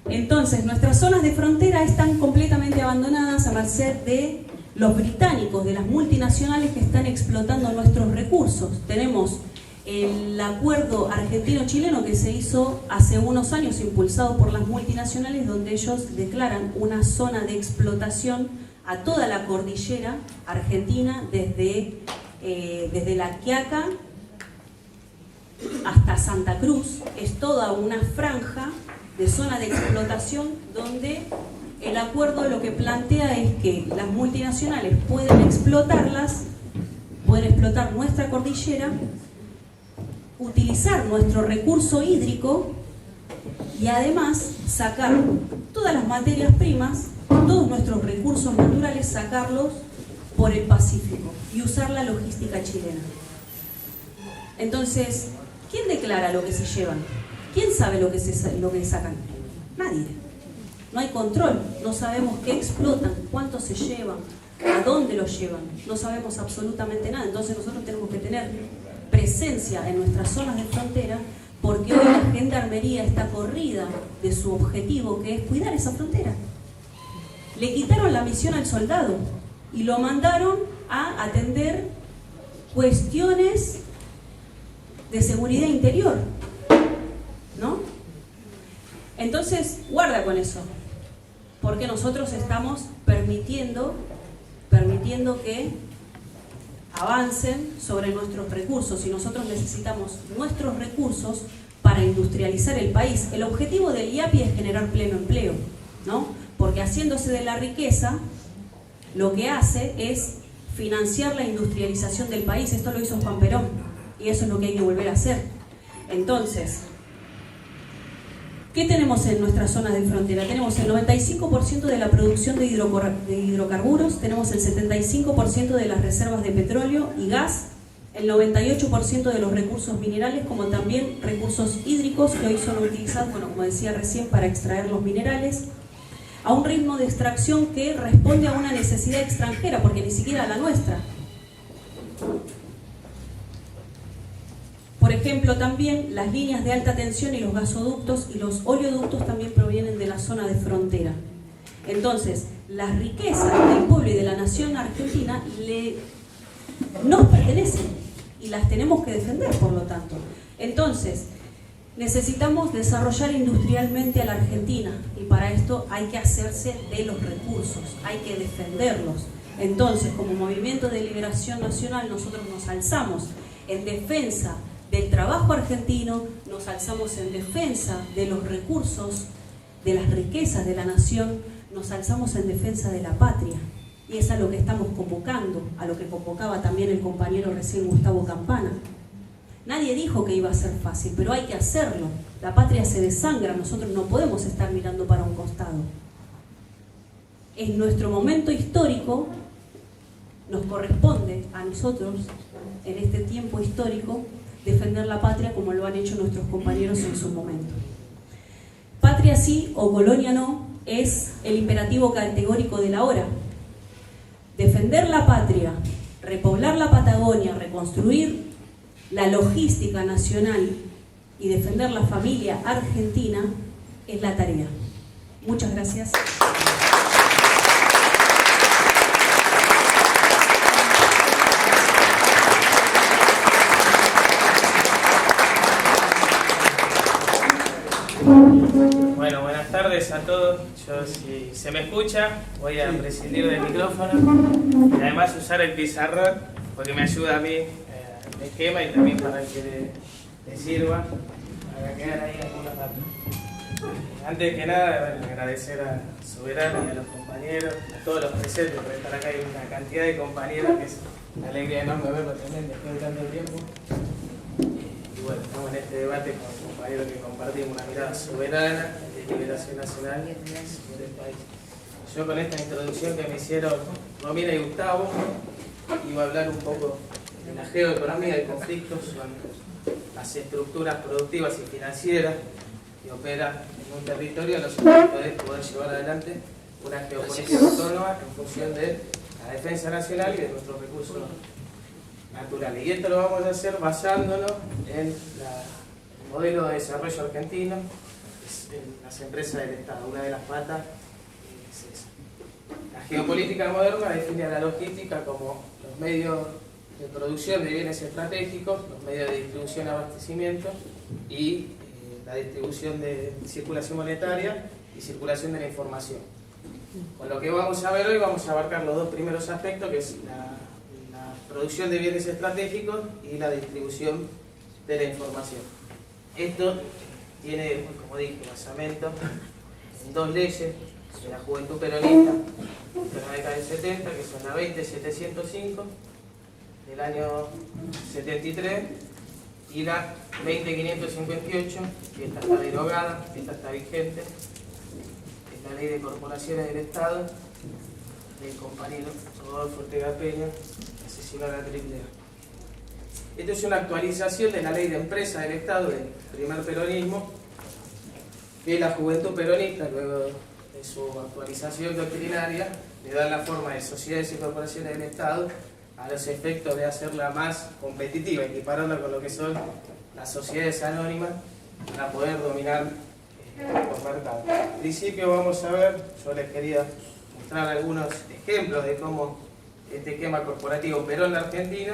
Entonces, nuestras zonas de frontera están completamente abandonadas a merced de los británicos, de las multinacionales que están explotando nuestros recursos. Tenemos el acuerdo argentino-chileno que se hizo hace unos años, impulsado por las multinacionales, donde ellos declaran una zona de explotación a toda la cordillera argentina, desde La Quiaca hasta Santa Cruz. Es toda una franja de zona de explotación donde el acuerdo lo que plantea es que las multinacionales pueden explotar nuestra cordillera, utilizar nuestro recurso hídrico y además sacar todas las materias primas, todos nuestros recursos naturales, sacarlos por el Pacífico y usar la logística chilena. Entonces, ¿quién declara lo que se llevan? ¿Quién sabe lo que sacan? Nadie. No hay control, no sabemos qué explotan, cuánto se llevan, a dónde lo llevan, no sabemos absolutamente nada. Entonces nosotros tenemos que tener presencia en nuestras zonas de frontera, porque hoy la gendarmería está corrida de su objetivo, que es cuidar esa frontera. Le quitaron la misión al soldado y lo mandaron a atender cuestiones de seguridad interior, ¿no? Entonces, guarda con eso, porque nosotros estamos permitiendo que avancen sobre nuestros recursos, y nosotros necesitamos nuestros recursos para industrializar el país. El objetivo del IAPI es generar pleno empleo, ¿no? Porque haciéndose de la riqueza, lo que hace es financiar la industrialización del país. Esto lo hizo Juan Perón y eso es lo que hay que volver a hacer. Entonces, ¿qué tenemos en nuestras zonas de frontera? Tenemos el 95% de la producción de hidrocarburos, tenemos el 75% de las reservas de petróleo y gas, el 98% de los recursos minerales, como también recursos hídricos que hoy son utilizados, bueno, como decía recién, para extraer los minerales, a un ritmo de extracción que responde a una necesidad extranjera, porque ni siquiera a la nuestra. Por ejemplo, también las líneas de alta tensión y los gasoductos y los oleoductos también provienen de la zona de frontera. Entonces, las riquezas del pueblo y de la nación argentina nos pertenecen y las tenemos que defender, por lo tanto. Entonces, necesitamos desarrollar industrialmente a la Argentina y para esto hay que hacerse de los recursos, hay que defenderlos. Entonces, como Movimiento de Liberación Nacional, nosotros nos alzamos en defensa del trabajo argentino, nos alzamos en defensa de los recursos, de las riquezas de la nación, nos alzamos en defensa de la patria. Y es a lo que estamos convocando, a lo que convocaba también el compañero recién Gustavo Campana. Nadie dijo que iba a ser fácil, pero hay que hacerlo. La patria se desangra, nosotros no podemos estar mirando para un costado. En nuestro momento histórico, nos corresponde a nosotros, en este tiempo histórico, defender la patria como lo han hecho nuestros compañeros en su momento. Patria sí o colonia no es el imperativo categórico de la hora. Defender la patria, repoblar la Patagonia, reconstruir la logística nacional y defender la familia argentina es la tarea. Muchas gracias. Bueno, buenas tardes a todos. Yo, si se me escucha, voy a prescindir del micrófono y además usar el pizarrón porque me ayuda a mí el esquema y también para que le sirva para quedar ahí algunos datos. Antes que nada, bueno, agradecer a Soberano y a los compañeros, a todos los presentes, porque estar acá hay una cantidad de compañeros que es una alegría enorme verlos también después de tanto tiempo. Y bueno, estamos en este debate con compañeros que compartimos una mirada soberana de liberación nacional sobre el país. Yo con esta introducción que me hicieron Romina y Gustavo, iba a hablar un poco de la geoeconomía del conflicto, son las estructuras productivas y financieras que operan en un territorio a los efectos de poder llevar adelante una geopolítica autónoma en función de la defensa nacional y de nuestros recursos naturales. Y esto lo vamos a hacer basándonos en el modelo de desarrollo argentino, en las empresas del Estado. Una de las patas es esa. La geopolítica moderna define a la logística como los medios de producción de bienes estratégicos, los medios de distribución y abastecimiento y la distribución de circulación monetaria y circulación de la información. Con lo que vamos a ver hoy vamos a abarcar los dos primeros aspectos, que es la producción de bienes estratégicos y la distribución de la información. Esto tiene, como dije, basamento en dos leyes de la Juventud Peronista de la década del 70, que son la 20705 del año 73 y la 20558, que esta está derogada, esta está vigente, es la Ley de Corporaciones del Estado del compañero Rodolfo Ortega Peña, que asesinó a la Triple A. Esto es una actualización de la Ley de Empresa del Estado del primer peronismo, que la Juventud Peronista, luego de su actualización doctrinaria, le da la forma de sociedades y corporaciones del Estado a los efectos de hacerla más competitiva, equipararla con lo que son las sociedades anónimas para poder dominar los mercados. En principio vamos a ver, yo les quería mostrar algunos ejemplos de cómo este esquema corporativo operó en la Argentina.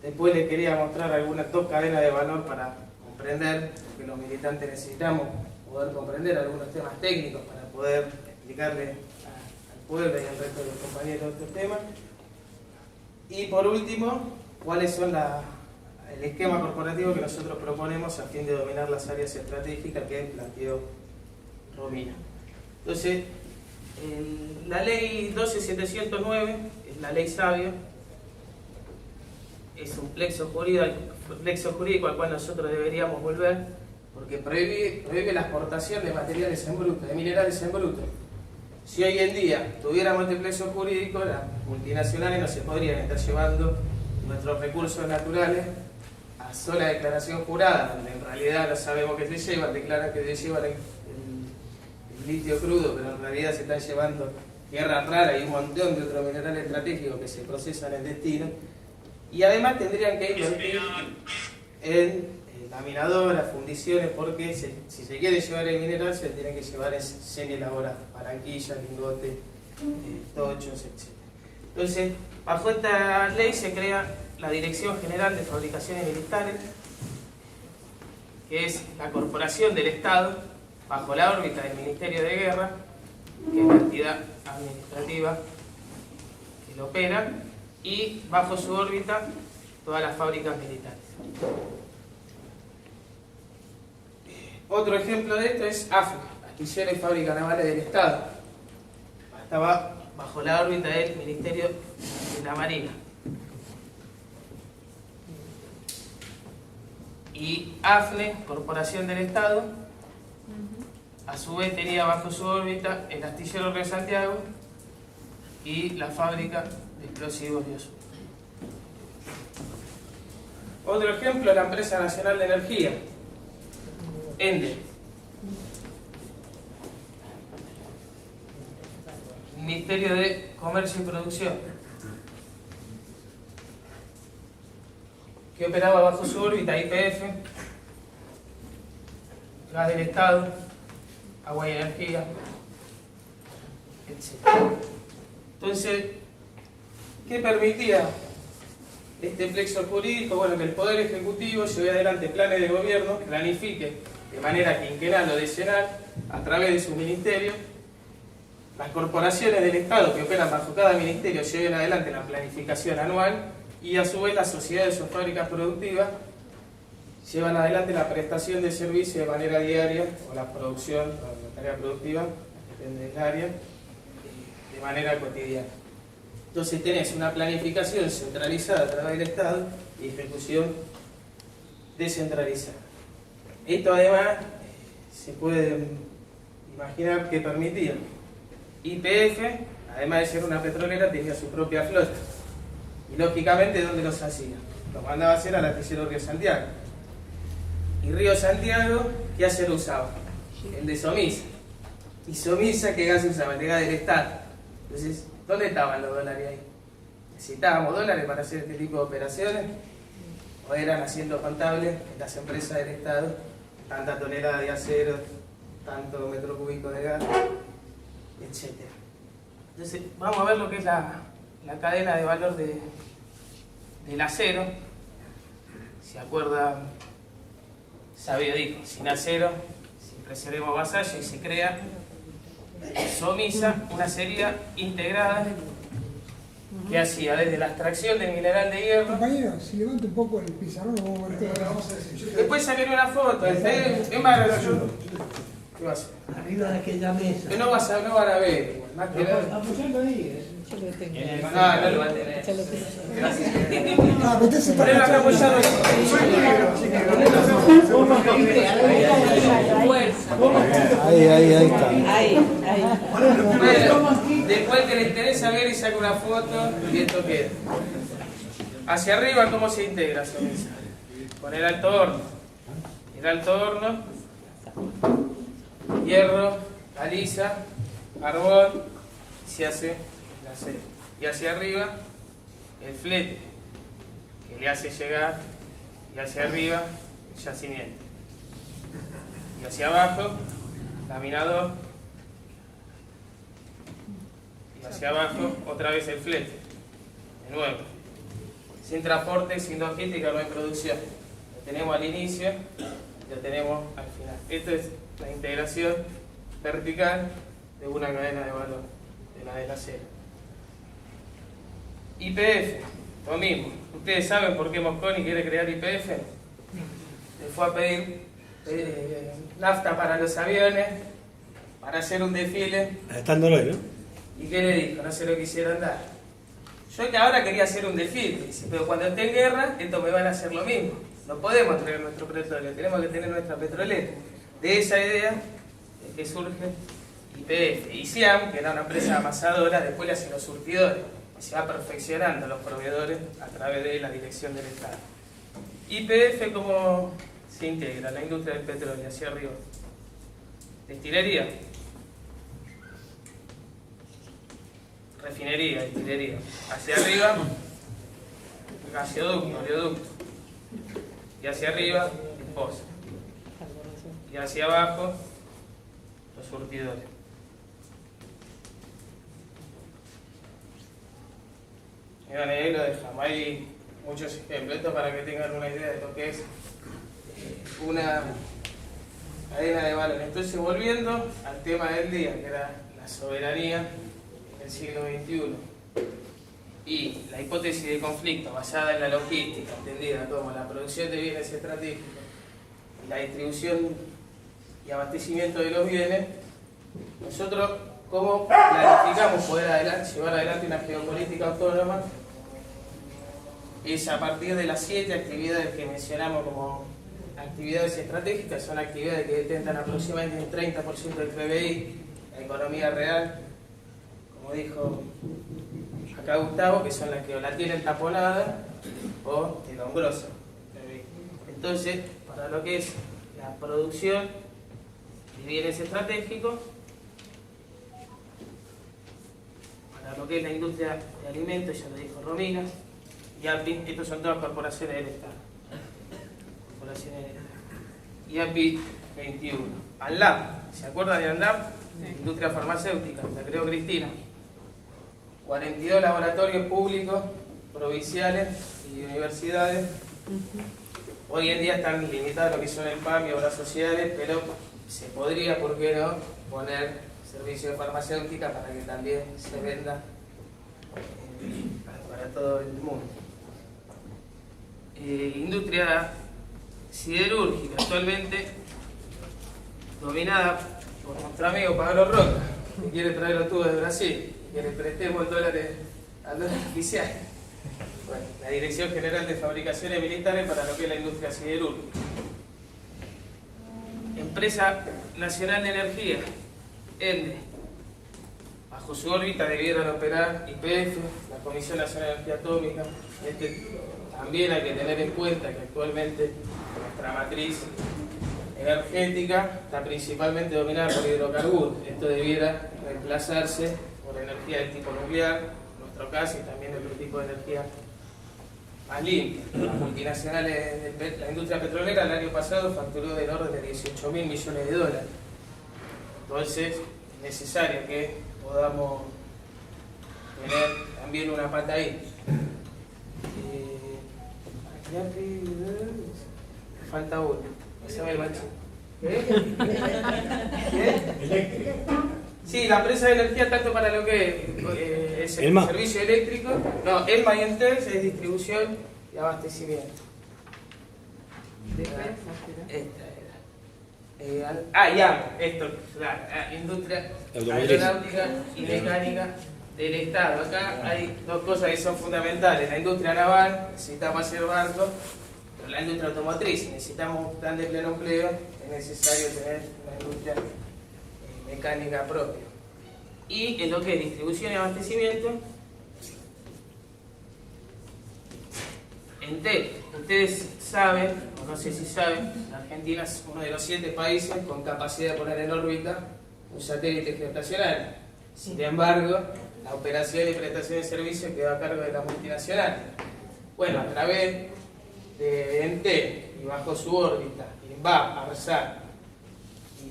Después les quería mostrar algunas dos cadenas de valor para comprender, porque los militantes necesitamos poder comprender algunos temas técnicos para poder explicarle al pueblo y al resto de los compañeros estos temas. Y por último, cuáles son el esquema corporativo que nosotros proponemos a fin de dominar las áreas estratégicas que planteó Romina. Entonces, la ley 12709 es la ley Sabio, es un plexo jurídico al cual nosotros deberíamos volver, porque prohíbe la exportación de materiales en bruto, de minerales en bruto. Si hoy en día tuviéramos este plexo jurídico, las multinacionales no se podrían estar llevando nuestros recursos naturales a sola declaración jurada, donde en realidad no sabemos qué se llevan, declaran que se llevan el litio crudo, pero en realidad se están llevando tierra rara y un montón de otros minerales estratégicos que se procesan en destino, y además tendrían que invertir en laminadoras, fundiciones, porque si se quiere llevar el mineral se tiene que llevar en semi-elaborado, paranquillas, lingotes, tochos, etc. Entonces, bajo esta ley se crea la Dirección General de Fabricaciones Militares, que es la corporación del Estado bajo la órbita del Ministerio de Guerra, que es la entidad administrativa que lo opera, y bajo su órbita todas las fábricas militares. Otro ejemplo de esto es AFNA, Astillero y Fábrica Navales del Estado. Estaba bajo la órbita del Ministerio de la Marina. Y AFNE, Corporación del Estado, a su vez tenía bajo su órbita el Astillero Río Santiago y la fábrica de explosivos de Osuna. Otro ejemplo es la Empresa Nacional de Energía, ENDE. Ministerio de Comercio y Producción, que operaba bajo su órbita YPF, Gas del Estado, Agua y Energía, etc. Entonces, ¿qué permitía este plexo jurídico? Bueno, que el Poder Ejecutivo lleve adelante planes de gobierno, planifique de manera quinquenal o decenal, a través de sus ministerios. Las corporaciones del Estado que operan bajo cada ministerio lleven adelante la planificación anual, y a su vez las sociedades o fábricas productivas llevan adelante la prestación de servicio de manera diaria, o la producción, o la tarea productiva, depende del área, de manera cotidiana. Entonces tenés una planificación centralizada a través del Estado y ejecución descentralizada. Esto además se puede imaginar que permitía. YPF, además de ser una petrolera, tenía su propia flota. Y lógicamente, ¿dónde los hacía? Los mandaba a hacer al astillero Río Santiago. Y Río Santiago, ¿qué acero usaba? El de Somisa. ¿Y Somisa qué gas usaba? El de gas del Estado. Entonces, ¿dónde estaban los dólares ahí? ¿Necesitábamos dólares para hacer este tipo de operaciones? ¿O eran haciendo contables en las empresas del Estado? Tanta tonelada de acero, tanto metro cúbico de gas, etc. Entonces, vamos a ver lo que es la cadena de valor del acero. ¿Se acuerdan? Sabio dijo, sin acero, siempre seremos vasallos, y se crea Somisa, una acería integrada que hacía desde la extracción del mineral de hierro. Compañero, si levanta un poco el pizarrón, lo vamos a ver todo. Después sacaré una foto. Es más, ¿qué va a hacer? Arriba de aquella mesa. Que no van a ver, igual, más que nada. Apoyando ahí. Yo lo tengo. No lo va a tener. Ya lo tengo. Gracias. Ah, usted se Ponelo acá apoyado. Ahí está. Después que le interesa ver y saca una foto y esto queda. Hacia arriba, ¿cómo se integra Somisa? Con el alto horno. El alto horno, hierro, caliza, carbón, se hace el acero. Y hacia arriba, el flete, que le hace llegar, y hacia arriba, el yacimiento. Y hacia abajo, laminador, y hacia abajo, otra vez el flete, de nuevo. Sin transporte, sin logística, no hay producción. Lo tenemos al inicio, lo tenemos al final. Esto es la integración vertical de una cadena de valor, de la del acero. YPF, Lo mismo. ¿Ustedes saben por qué Mosconi quiere crear YPF? Le fue a pedir nafta para los aviones, para hacer un desfile. Estándolo hoy, ¿no? ¿Y qué le dijo? No se lo quisieron dar. Yo que ahora quería hacer un desfile, dice, pero cuando esté en guerra, estos me van a hacer lo mismo. No podemos tener nuestro petróleo, tenemos que tener nuestra petrolera. De esa idea es que surge YPF. Y Siam, que era una empresa amasadora, después le hace los surtidores. Y se va perfeccionando los proveedores a través de la dirección del Estado. YPF, ¿cómo se integra? La industria del petróleo, hacia arriba. Destilería. Refinería, destilería. Hacia arriba, gasoducto, oleoducto. Y hacia arriba, disposa. Y hacia abajo, los surtidores. Y bueno, ahí lo dejamos. Hay muchos ejemplos. Esto para que tengan una idea de lo que es una cadena de valor. Entonces, volviendo al tema del día, que era la soberanía en el siglo XXI. Y la hipótesis de conflicto basada en la logística, entendida como la producción de bienes estratégicos, la distribución y abastecimiento de los bienes, nosotros, ¿cómo planificamos poder llevar adelante una geopolítica autónoma? Es a partir de las 7 actividades que mencionamos como actividades estratégicas, son actividades que detentan aproximadamente el 30% del PBI, la economía real, como dijo acá Gustavo, que son las que o la tienen taponada o te lo engrosan. Entonces, para lo que es la producción de bienes estratégicos, para lo que es la industria de alimentos, ya lo dijo Romina, y API, estos son todas corporaciones del Estado. Corporaciones del Estado. Y API 21. ANLAB, ¿se acuerdan de ANLAB? Industria farmacéutica, la creó Cristina. 42 laboratorios públicos, provinciales y universidades. Hoy en día están limitados a lo que son el PAM y obras sociales, pero se podría, ¿por qué no?, poner servicio de farmacéutica para que también se venda para todo el mundo. Industria siderúrgica, actualmente dominada por nuestro amigo Pablo Roca, que quiere traer los tubos de Brasil, que le prestemos dólares al dólar oficial. Bueno, la Dirección General de Fabricaciones Militares para lo que es la industria siderúrgica. Empresa Nacional de Energía, ENDE. Bajo su órbita debieran operar YPF, la Comisión Nacional de Energía Atómica. También hay que tener en cuenta que actualmente nuestra matriz energética está principalmente dominada por hidrocarburos. Esto debiera reemplazarse por energía del tipo nuclear, en nuestro caso, y también otro tipo de energía más limpia. Las multinacionales de la industria petrolera el año pasado facturó del orden de 18.000 millones de dólares. Entonces, es necesario que podamos tener también una pata ahí. Falta uno. Ese es el macho. ¿Qué? Sí, la empresa de energía, tanto para lo que es el servicio eléctrico, no, ELMA y ENTEL es distribución y abastecimiento. Esto, claro, industria aeronáutica y mecánica del Estado. Acá hay dos cosas que son fundamentales. La industria naval, necesitamos hacer barcos, pero la industria automotriz, necesitamos un plan de pleno empleo, es necesario tener una industria mecánica propia. Y en lo que es distribución y abastecimiento, ENTEL, ustedes saben, o no sé si saben, Argentina es uno de los 7 países con capacidad de poner en órbita un satélite geoestacionario. Sin embargo, la operación y prestación de servicios quedó a cargo de la multinacional. Bueno, a través de ENTEL y bajo su órbita, INVAP, ARSAT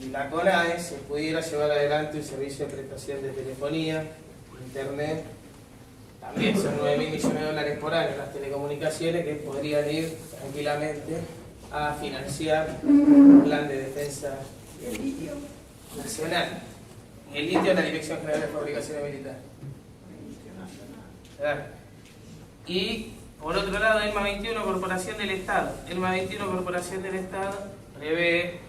y la CONAE, se pudiera llevar adelante un servicio de prestación de telefonía, internet. También son 9.000 millones de dólares por año en las telecomunicaciones que podrían ir tranquilamente a financiar un plan de defensa nacional. Y el litio es la Dirección General de Fabricaciones Militares. Y Por otro lado, ELMA 21, Corporación del Estado. ELMA 21, Corporación del Estado, prevé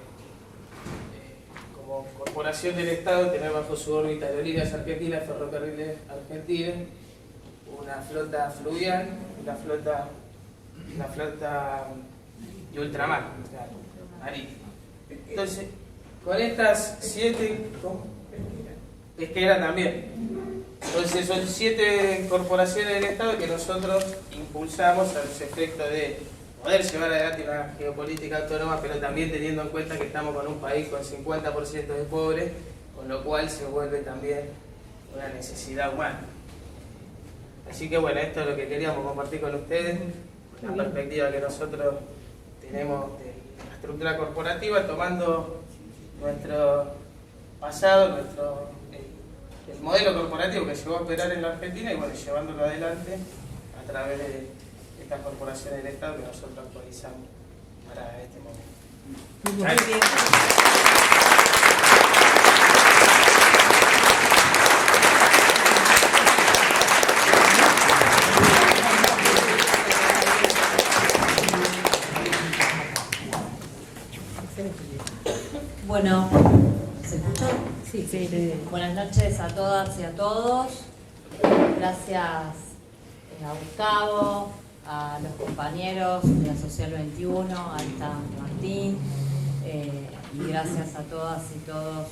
como Corporación del Estado tener bajo su órbita Aerolíneas Argentinas, Ferrocarriles Argentinos, una flota fluvial, una flota de ultramar, marítima. Entonces, con estas 7, pesquera también. Entonces son 7 corporaciones del Estado que nosotros impulsamos a los efectos de poder llevar adelante una geopolítica autónoma, pero también teniendo en cuenta que estamos con un país con 50% de pobres, con lo cual se vuelve también una necesidad humana. Así que bueno, esto es lo que queríamos compartir con ustedes, la perspectiva que nosotros tenemos de la estructura corporativa, tomando nuestro pasado, el modelo corporativo que llegó a operar en la Argentina y bueno, llevándolo adelante a través de estas corporaciones del Estado que nosotros actualizamos para este momento. Muy bien. Bueno, ¿se escuchó? Sí. Buenas noches a todas y a todos. Gracias a Gustavo, a los compañeros de la Social 21, a Martín, y gracias a todas y todos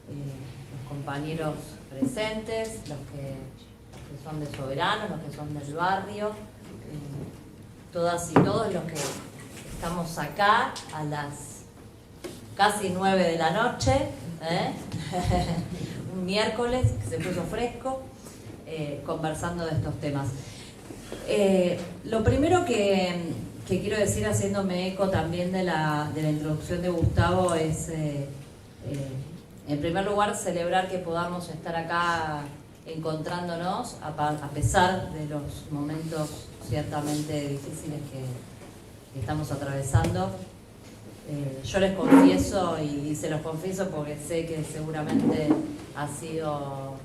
los compañeros presentes, los que son de Soberano, los que son del barrio, todas y todos los que estamos acá a las casi 9 de la noche, un miércoles que se puso fresco, conversando de estos temas. Lo primero que quiero decir, haciéndome eco también de la introducción de Gustavo, es en primer lugar celebrar que podamos estar acá encontrándonos a pesar de los momentos ciertamente difíciles que estamos atravesando. Yo les confieso, y se los confieso porque sé que seguramente ha sido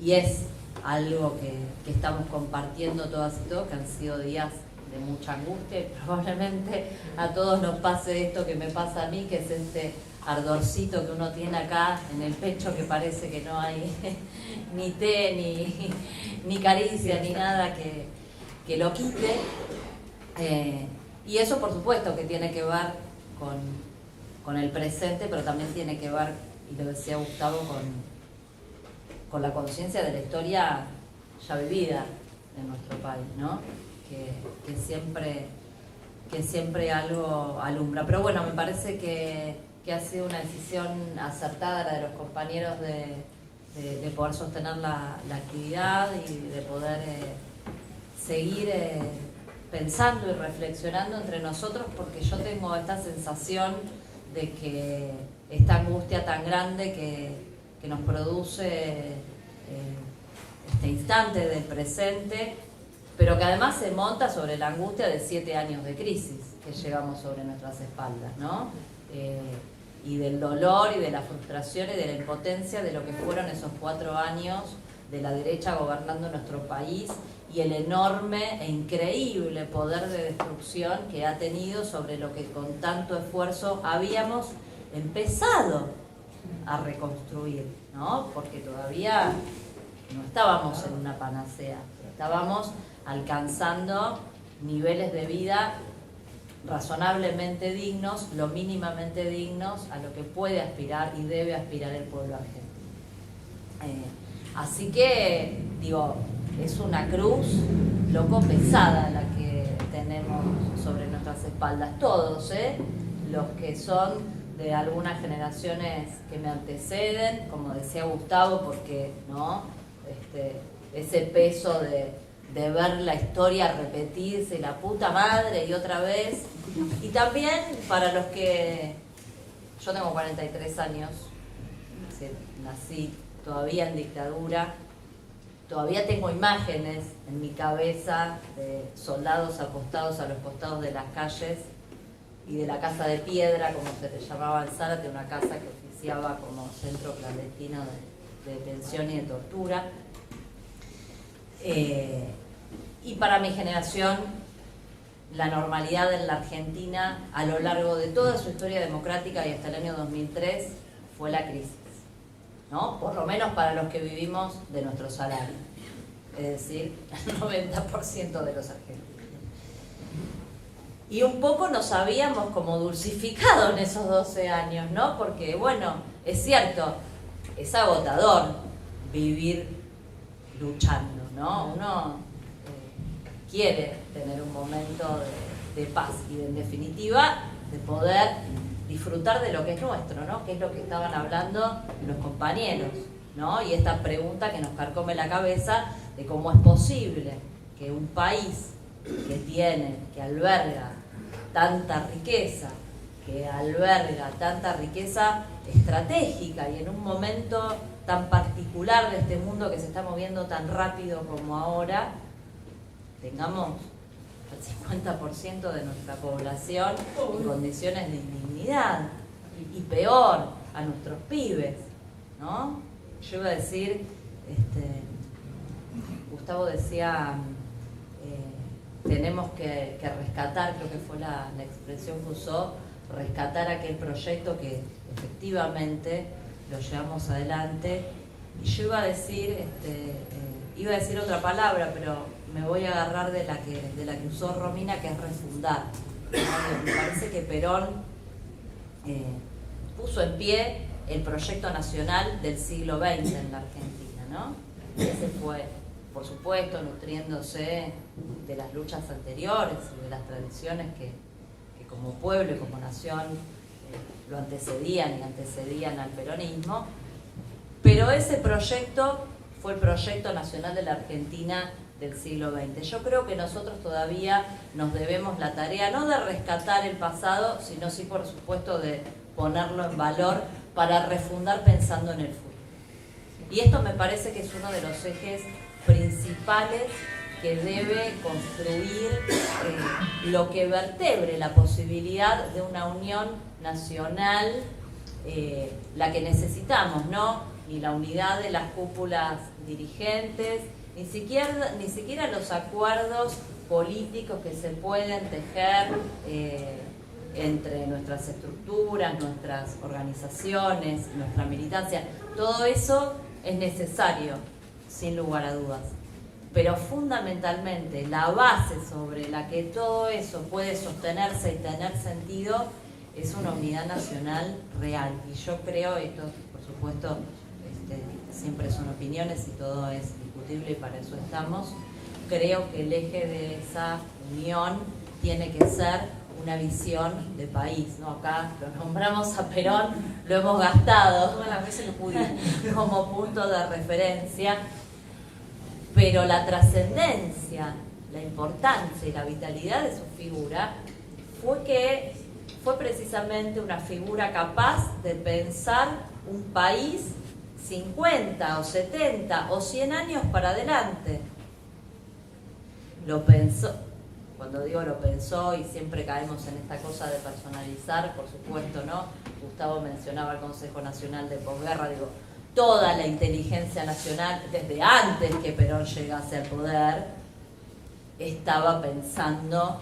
y es algo que estamos compartiendo todas y todos, que han sido días de mucha angustia, y probablemente a todos nos pase esto que me pasa a mí, que es este ardorcito que uno tiene acá en el pecho, que parece que no hay ni té, ni caricia, ni nada que lo quite. Y eso por supuesto que tiene que ver con el presente, pero también tiene que ver, y lo decía Gustavo, con la conciencia de la historia ya vivida en nuestro país, ¿no? Que siempre algo alumbra. Pero bueno, me parece que ha sido una decisión acertada la de los compañeros de poder sostener la actividad y de poder seguir pensando y reflexionando entre nosotros, porque yo tengo esta sensación de que esta angustia tan grande que nos produce este instante del presente, pero que además se monta sobre la angustia de 7 años de crisis que llevamos sobre nuestras espaldas, ¿no? Y del dolor y de la frustración y de la impotencia de lo que fueron esos 4 años de la derecha gobernando nuestro país, y el enorme e increíble poder de destrucción que ha tenido sobre lo que con tanto esfuerzo habíamos empezado a reconstruir, ¿no? Porque todavía no estábamos en una panacea, estábamos alcanzando niveles de vida razonablemente dignos, lo mínimamente dignos a lo que puede aspirar y debe aspirar el pueblo argentino. Así que, digo, es una cruz loco pesada la que tenemos sobre nuestras espaldas todos, los que son de algunas generaciones que me anteceden, como decía Gustavo, porque no ese peso de ver la historia repetirse, la puta madre y otra vez, y también para los que, yo tengo 43 años, nací todavía en dictadura. Todavía tengo imágenes en mi cabeza de soldados acostados a los costados de las calles y de la casa de piedra, como se le llamaba en Zárate, una casa que oficiaba como centro clandestino de detención y de tortura. Y para mi generación, la normalidad en la Argentina a lo largo de toda su historia democrática y hasta el año 2003 fue la crisis, ¿no? Por lo menos para los que vivimos de nuestro salario, es decir, el 90% de los argentinos. Y un poco nos habíamos como dulcificado en esos 12 años, ¿no? Porque, bueno, es cierto, es agotador vivir luchando, ¿no? Uno quiere tener un momento de paz y en definitiva de poder disfrutar de lo que es nuestro, ¿no? Que es lo que estaban hablando los compañeros, ¿no? Y esta pregunta que nos carcome la cabeza de cómo es posible que un país que alberga tanta riqueza, que alberga tanta riqueza estratégica y en un momento tan particular de este mundo que se está moviendo tan rápido como ahora, tengamos el 50% de nuestra población en condiciones de indignidad y peor, a nuestros pibes, ¿no? Yo iba a decir, Gustavo decía, tenemos que rescatar, creo que fue la expresión que usó, rescatar aquel proyecto que efectivamente lo llevamos adelante. Y yo iba a decir otra palabra, pero me voy a agarrar de la que usó Romina, que es refundar. Me parece que Perón puso en pie el proyecto nacional del siglo XX en la Argentina, ¿no? Ese fue, por supuesto, nutriéndose de las luchas anteriores y de las tradiciones que como pueblo y como nación lo antecedían y antecedían al peronismo, pero ese proyecto fue el proyecto nacional de la Argentina del siglo XX. Yo creo que nosotros todavía nos debemos la tarea, no de rescatar el pasado, sino sí, por supuesto, de ponerlo en valor para refundar pensando en el futuro. Y esto me parece que es uno de los ejes principales que debe construir lo que vertebre la posibilidad de una unión nacional, la que necesitamos, ¿no? Ni la unidad de las cúpulas dirigentes, ni siquiera los acuerdos políticos que se pueden tejer entre nuestras estructuras, nuestras organizaciones, nuestra militancia. Todo eso es necesario, sin lugar a dudas. Pero fundamentalmente la base sobre la que todo eso puede sostenerse y tener sentido es una unidad nacional real. Y yo creo, esto por supuesto siempre son opiniones y todo es discutible y para eso estamos, creo que el eje de esa unión tiene que ser una visión de país, ¿no? Acá lo nombramos a Perón, lo hemos gastado todas las veces que pudimos como punto de referencia, pero la trascendencia, la importancia y la vitalidad de su figura fue precisamente una figura capaz de pensar un país 50 o 70 o 100 años para adelante. Lo pensó, cuando digo lo pensó, y siempre caemos en esta cosa de personalizar, por supuesto, ¿no? Gustavo mencionaba el Consejo Nacional de Posguerra, digo, toda la inteligencia nacional, desde antes que Perón llegase al poder, estaba pensando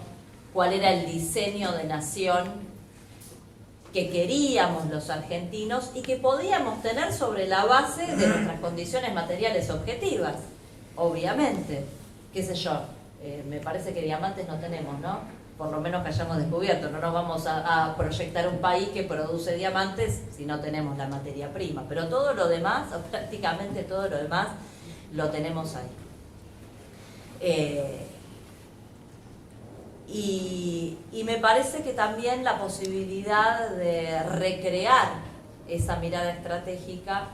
cuál era el diseño de nación que queríamos los argentinos y que podíamos tener sobre la base de nuestras condiciones materiales objetivas, obviamente. Qué sé yo, me parece que diamantes no tenemos, ¿no? Por lo menos que hayamos descubierto. No nos vamos a proyectar un país que produce diamantes si no tenemos la materia prima. Pero todo lo demás, o prácticamente todo lo demás, lo tenemos ahí. Y me parece que también la posibilidad de recrear esa mirada estratégica,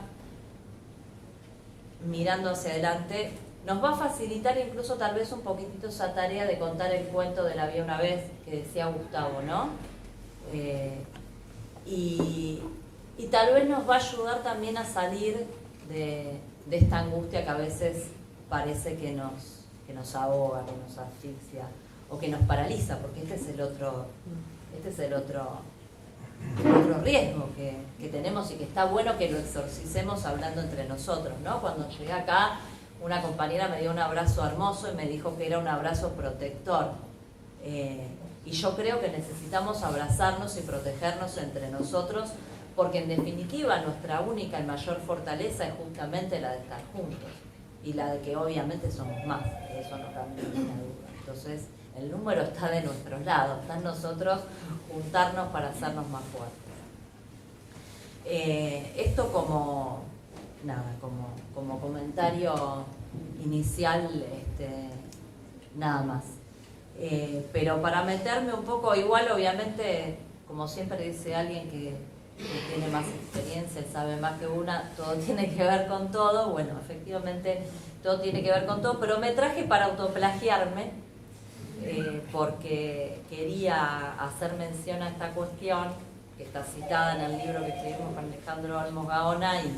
mirando hacia adelante, nos va a facilitar incluso tal vez un poquitito esa tarea de contar el cuento de la había una vez que decía Gustavo, ¿no? Y tal vez nos va a ayudar también a salir de esta angustia que a veces parece que nos ahoga, que nos asfixia o que nos paraliza, porque este es el otro riesgo que tenemos y que está bueno que lo exorcicemos hablando entre nosotros, ¿no? Cuando llegué acá una compañera me dio un abrazo hermoso y me dijo que era un abrazo protector. Y yo creo que necesitamos abrazarnos y protegernos entre nosotros, porque en definitiva nuestra única y mayor fortaleza es justamente la de estar juntos y la de que obviamente somos más, eso no cabe ninguna duda. Entonces el número está de nuestros lados, está en nosotros juntarnos para hacernos más fuertes. Esto como comentario inicial, nada más. Pero para meterme un poco, igual obviamente, como siempre dice alguien que tiene más experiencia, él sabe más que una, todo tiene que ver con todo. Bueno, efectivamente todo tiene que ver con todo, pero me traje para autoplagiarme, porque quería hacer mención a esta cuestión que está citada en el libro que escribimos con Alejandro Olmos Gaona, y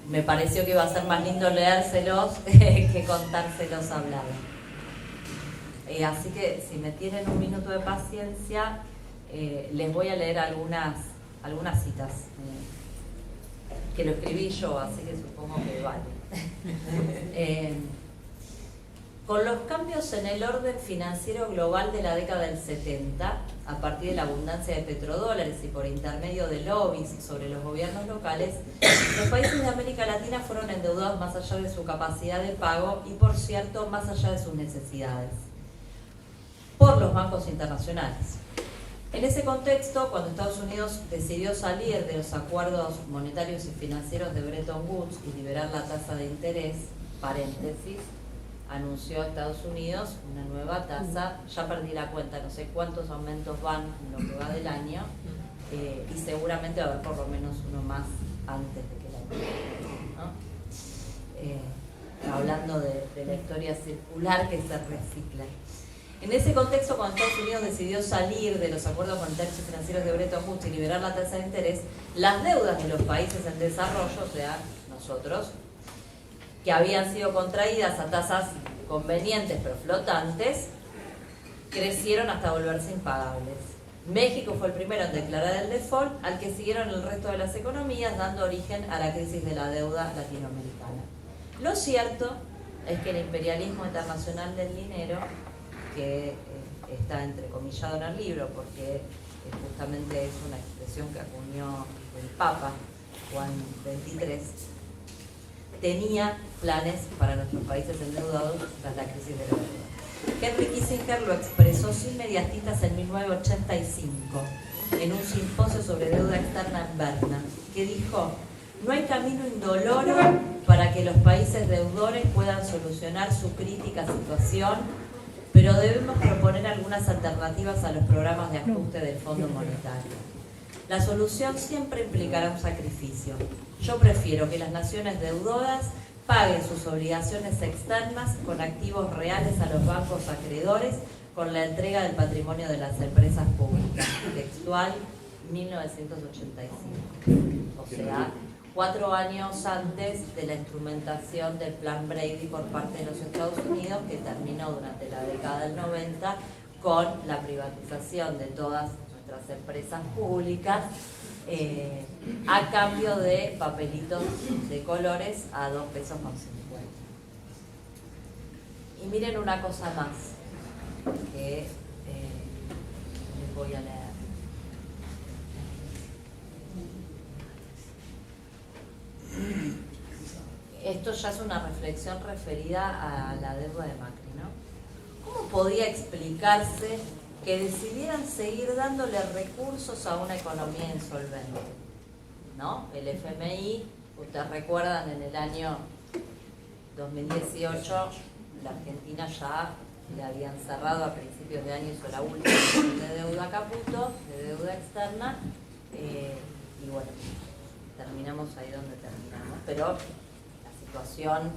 me pareció que iba a ser más lindo leérselos que contárselos hablados. Así que si me tienen un minuto de paciencia, les voy a leer algunas citas, que lo escribí yo, así que supongo que vale. Con los cambios en el orden financiero global de la década del 70, a partir de la abundancia de petrodólares y por intermedio de lobbies sobre los gobiernos locales, los países de América Latina fueron endeudados más allá de su capacidad de pago y, por cierto, más allá de sus necesidades, por los bancos internacionales. En ese contexto, cuando Estados Unidos decidió salir de los acuerdos monetarios y financieros de Bretton Woods y liberar la tasa de interés, paréntesis, anunció Estados Unidos una nueva tasa, ya perdí la cuenta, no sé cuántos aumentos van en lo que va del año, y seguramente va a haber por lo menos uno más antes de que la ¿no? Hablando de la historia circular que se recicla. En ese contexto, cuando Estados Unidos decidió salir de los acuerdos monetarios y financieros de Bretton Woods y liberar la tasa de interés, las deudas de los países en desarrollo, o sea, nosotros, que habían sido contraídas a tasas convenientes pero flotantes, crecieron hasta volverse impagables. México fue el primero en declarar el default, al que siguieron el resto de las economías, dando origen a la crisis de la deuda latinoamericana. Lo cierto es que el imperialismo internacional del dinero, que está entrecomillado en el libro porque justamente es una expresión que acuñó el Papa Juan XXIII, tenía planes para nuestros países endeudados tras la crisis de la deuda. Henry Kissinger lo expresó sin mediatitas en 1985 en un simposio sobre deuda externa en Berna, que dijo: no hay camino indoloro para que los países deudores puedan solucionar su crítica situación, pero debemos proponer algunas alternativas a los programas de ajuste del Fondo Monetario. La solución siempre implicará un sacrificio. Yo prefiero que las naciones deudoras paguen sus obligaciones externas con activos reales a los bancos acreedores con la entrega del patrimonio de las empresas públicas. Textual, 1985. O sea, 4 años antes de la instrumentación del Plan Brady por parte de los Estados Unidos, que terminó durante la década del 90 con la privatización de todas nuestras empresas públicas, a cambio de papelitos de colores a 2 pesos con 50. Y miren una cosa más que les voy a leer. Esto ya es una reflexión referida a la deuda de Macri, ¿no? ¿Cómo podía explicarse que decidieran seguir dándole recursos a una economía insolvente? ¿No? El FMI, ustedes recuerdan, en el año 2018 la Argentina ya le habían cerrado a principios de año, hizo la última de deuda Caputo, de deuda externa, y bueno, terminamos ahí donde terminamos, pero la situación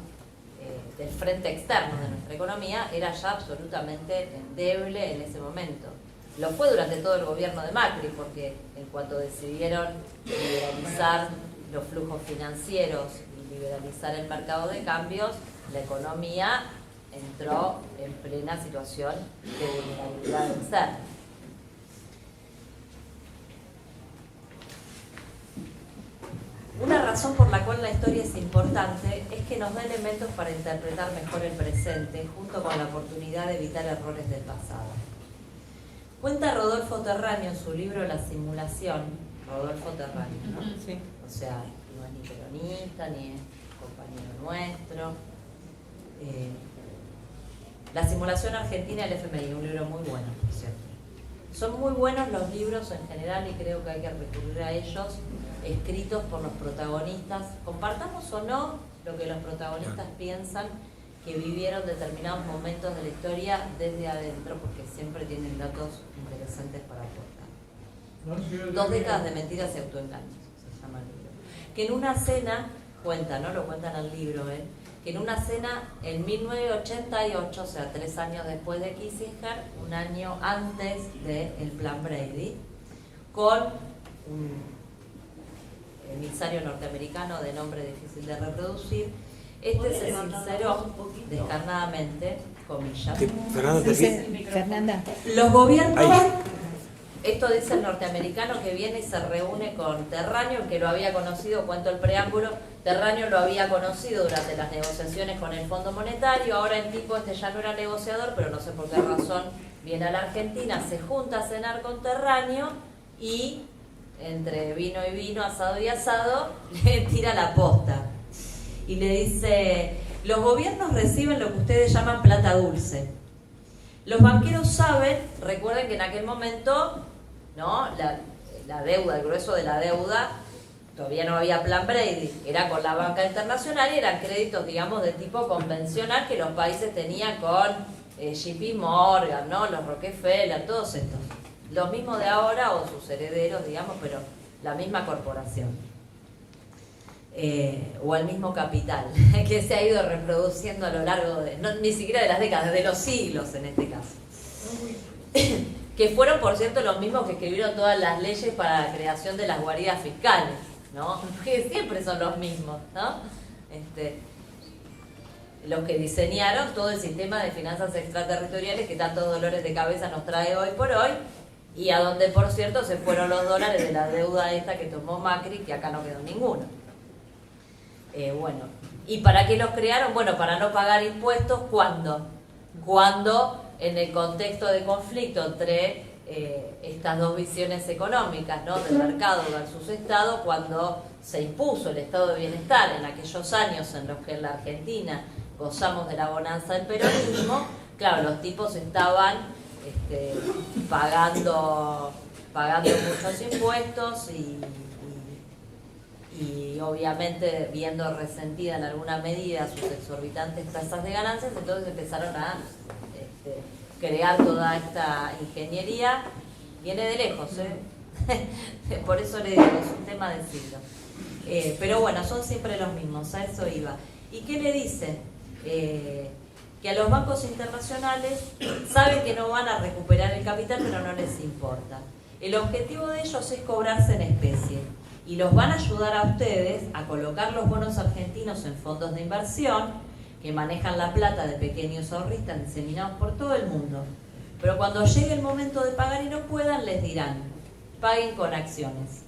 del frente externo de nuestra economía era ya absolutamente endeble en ese momento. Lo fue durante todo el gobierno de Macri, porque en cuanto decidieron liberalizar los flujos financieros y liberalizar el mercado de cambios, la economía entró en plena situación de vulnerabilidad externa. Una razón por la cual la historia es importante es que nos da elementos para interpretar mejor el presente, junto con la oportunidad de evitar errores del pasado. Cuenta Rodolfo Terráneo en su libro La simulación, Rodolfo Terráneo, ¿no? Sí. O sea, no es ni peronista, ni es compañero nuestro. La simulación argentina del FMI, un libro muy bueno, por cierto. Son muy buenos los libros en general y creo que hay que recurrir a ellos, escritos por los protagonistas. Compartamos o no lo que los protagonistas piensan, que vivieron determinados momentos de la historia desde adentro, porque siempre tienen datos interesantes para aportar. 2 décadas de mentiras y autoengaños, se llama el libro. Que en una cena, cuenta, ¿no? Lo cuentan en el libro, que en una cena en 1988, o sea, 3 años después de Kissinger, un año antes del Plan Brady, con un emisario norteamericano de nombre difícil de reproducir, se sinceró descarnadamente, comillas. Fernanda. Los gobiernos, esto dice el norteamericano que viene y se reúne con Terráneo, que lo había conocido, cuento el preámbulo, Terráneo lo había conocido durante las negociaciones con el Fondo Monetario, ahora el tipo ya no era negociador, pero no sé por qué razón viene a la Argentina, se junta a cenar con Terráneo y entre vino y vino, asado y asado, le tira la posta. Y le dice, los gobiernos reciben lo que ustedes llaman plata dulce. Los banqueros saben, recuerden que en aquel momento, ¿no? La deuda, el grueso de la deuda, todavía no había Plan Brady, era con la banca internacional y eran créditos, digamos, de tipo convencional que los países tenían con JP Morgan, ¿no? Los Rockefeller, todos estos. Los mismos de ahora o sus herederos, digamos, pero la misma corporación. O el mismo capital, que se ha ido reproduciendo a lo largo de, no, ni siquiera de las décadas, de los siglos en este caso. Que fueron, por cierto, los mismos que escribieron todas las leyes para la creación de las guaridas fiscales, ¿no? Que siempre son los mismos, ¿no? Los que diseñaron todo el sistema de finanzas extraterritoriales que tantos dolores de cabeza nos trae hoy por hoy, y a donde, por cierto, se fueron los dólares de la deuda esta que tomó Macri, que acá no quedó ninguno. Bueno, ¿y para qué los crearon? Bueno, para no pagar impuestos, ¿cuándo? Cuando en el contexto de conflicto entre estas dos visiones económicas, ¿no? Del mercado versus Estado, cuando se impuso el estado de bienestar en aquellos años en los que en la Argentina gozamos de la bonanza del peronismo, claro, los tipos estaban pagando muchos impuestos y obviamente viendo resentida en alguna medida sus exorbitantes tasas de ganancias, entonces empezaron a crear toda esta ingeniería. Viene de lejos, por eso le digo, es un tema del siglo. Pero bueno, son siempre los mismos, a eso iba. ¿Y qué le dicen? Que a los bancos internacionales saben que no van a recuperar el capital, pero no les importa. El objetivo de ellos es cobrarse en especie. Y los van a ayudar a ustedes a colocar los bonos argentinos en fondos de inversión que manejan la plata de pequeños ahorristas diseminados por todo el mundo. Pero cuando llegue el momento de pagar y no puedan, les dirán, paguen con acciones.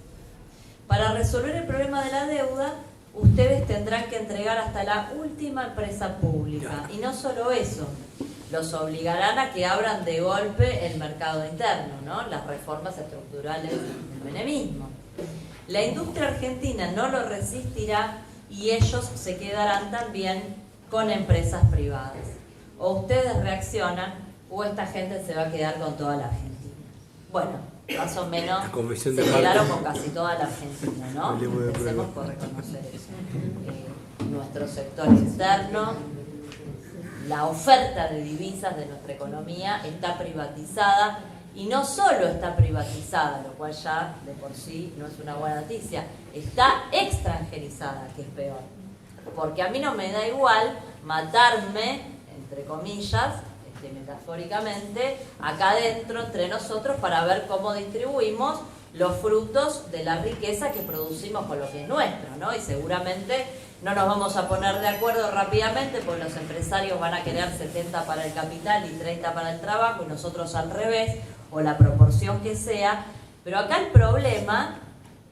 Para resolver el problema de la deuda, ustedes tendrán que entregar hasta la última empresa pública. Y no solo eso, los obligarán a que abran de golpe el mercado interno, ¿no? Las reformas estructurales del menemismo. La industria argentina no lo resistirá y ellos se quedarán también con empresas privadas. O ustedes reaccionan o esta gente se va a quedar con toda la Argentina. Bueno, más o menos se quedaron con casi toda la Argentina, ¿no? Empecemos por reconocer eso. Nuestro sector externo, la oferta de divisas de nuestra economía está privatizada. Y no solo está privatizada, lo cual ya de por sí no es una buena noticia, está extranjerizada, que es peor. Porque a mí no me da igual matarme, entre comillas, metafóricamente, acá adentro, entre nosotros, para ver cómo distribuimos los frutos de la riqueza que producimos con lo que es nuestro, ¿no? Y seguramente no nos vamos a poner de acuerdo rápidamente, porque los empresarios van a querer 70 para el capital y 30 para el trabajo, y nosotros al revés, o la proporción que sea. Pero acá el problema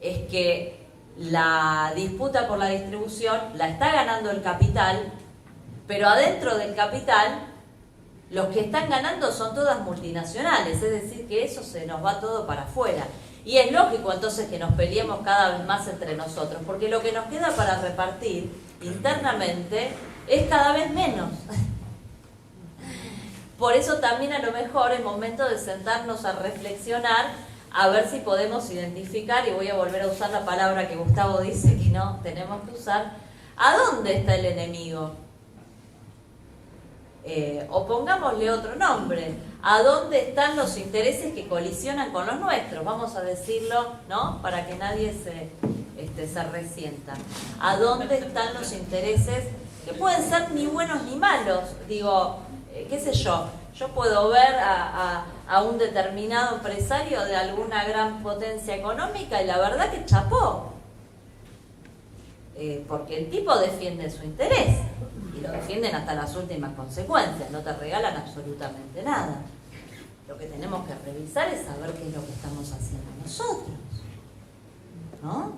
es que la disputa por la distribución la está ganando el capital, pero adentro del capital los que están ganando son todas multinacionales, es decir, que eso se nos va todo para afuera. Y es lógico entonces que nos peleemos cada vez más entre nosotros, porque lo que nos queda para repartir internamente es cada vez menos. Por eso también a lo mejor es momento de sentarnos a reflexionar, a ver si podemos identificar, y voy a volver a usar la palabra que Gustavo dice que no tenemos que usar, ¿a dónde está el enemigo? O pongámosle otro nombre, ¿a dónde están los intereses que colisionan con los nuestros? Vamos a decirlo, ¿no? Para que nadie se resienta. ¿A dónde están los intereses que pueden ser ni buenos ni malos? Digo, qué sé yo puedo ver a un determinado empresario de alguna gran potencia económica y la verdad que chapó. Porque el tipo defiende su interés y lo defienden hasta las últimas consecuencias, no te regalan absolutamente nada. Lo que tenemos que revisar es saber qué es lo que estamos haciendo nosotros, ¿no?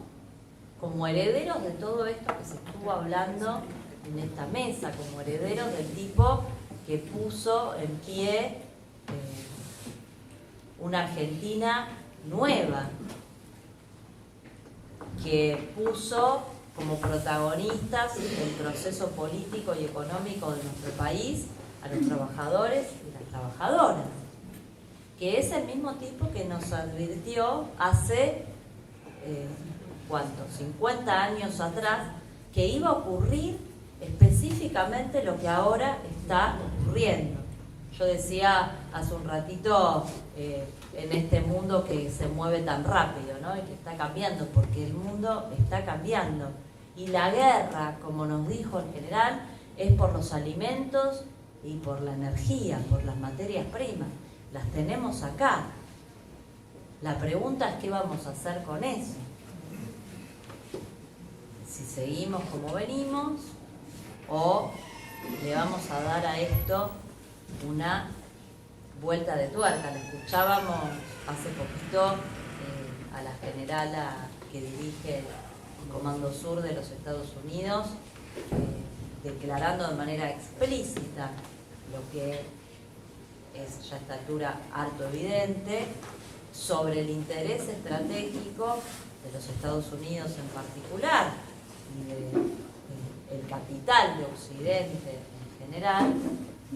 Como herederos de todo esto que se estuvo hablando en esta mesa, como herederos del tipo que puso en pie una Argentina nueva, que puso como protagonistas del proceso político y económico de nuestro país a los trabajadores y las trabajadoras, que es el mismo tipo que nos advirtió hace, ¿cuánto? 50 años atrás, que iba a ocurrir específicamente lo que ahora está ocurriendo. Yo decía hace un ratito, en este mundo que se mueve tan rápido, ¿no? Y que está cambiando, porque el mundo está cambiando. Y la guerra, como nos dijo el general, es por los alimentos y por la energía, por las materias primas. Las tenemos acá. La pregunta es qué vamos a hacer con eso. Si seguimos como venimos o le vamos a dar a esto una vuelta de tuerca. La escuchábamos hace poquito a la generala que dirige el Comando Sur de los Estados Unidos, declarando de manera explícita lo que es ya a esta altura harto evidente sobre el interés estratégico de los Estados Unidos en particular y del capital de Occidente en general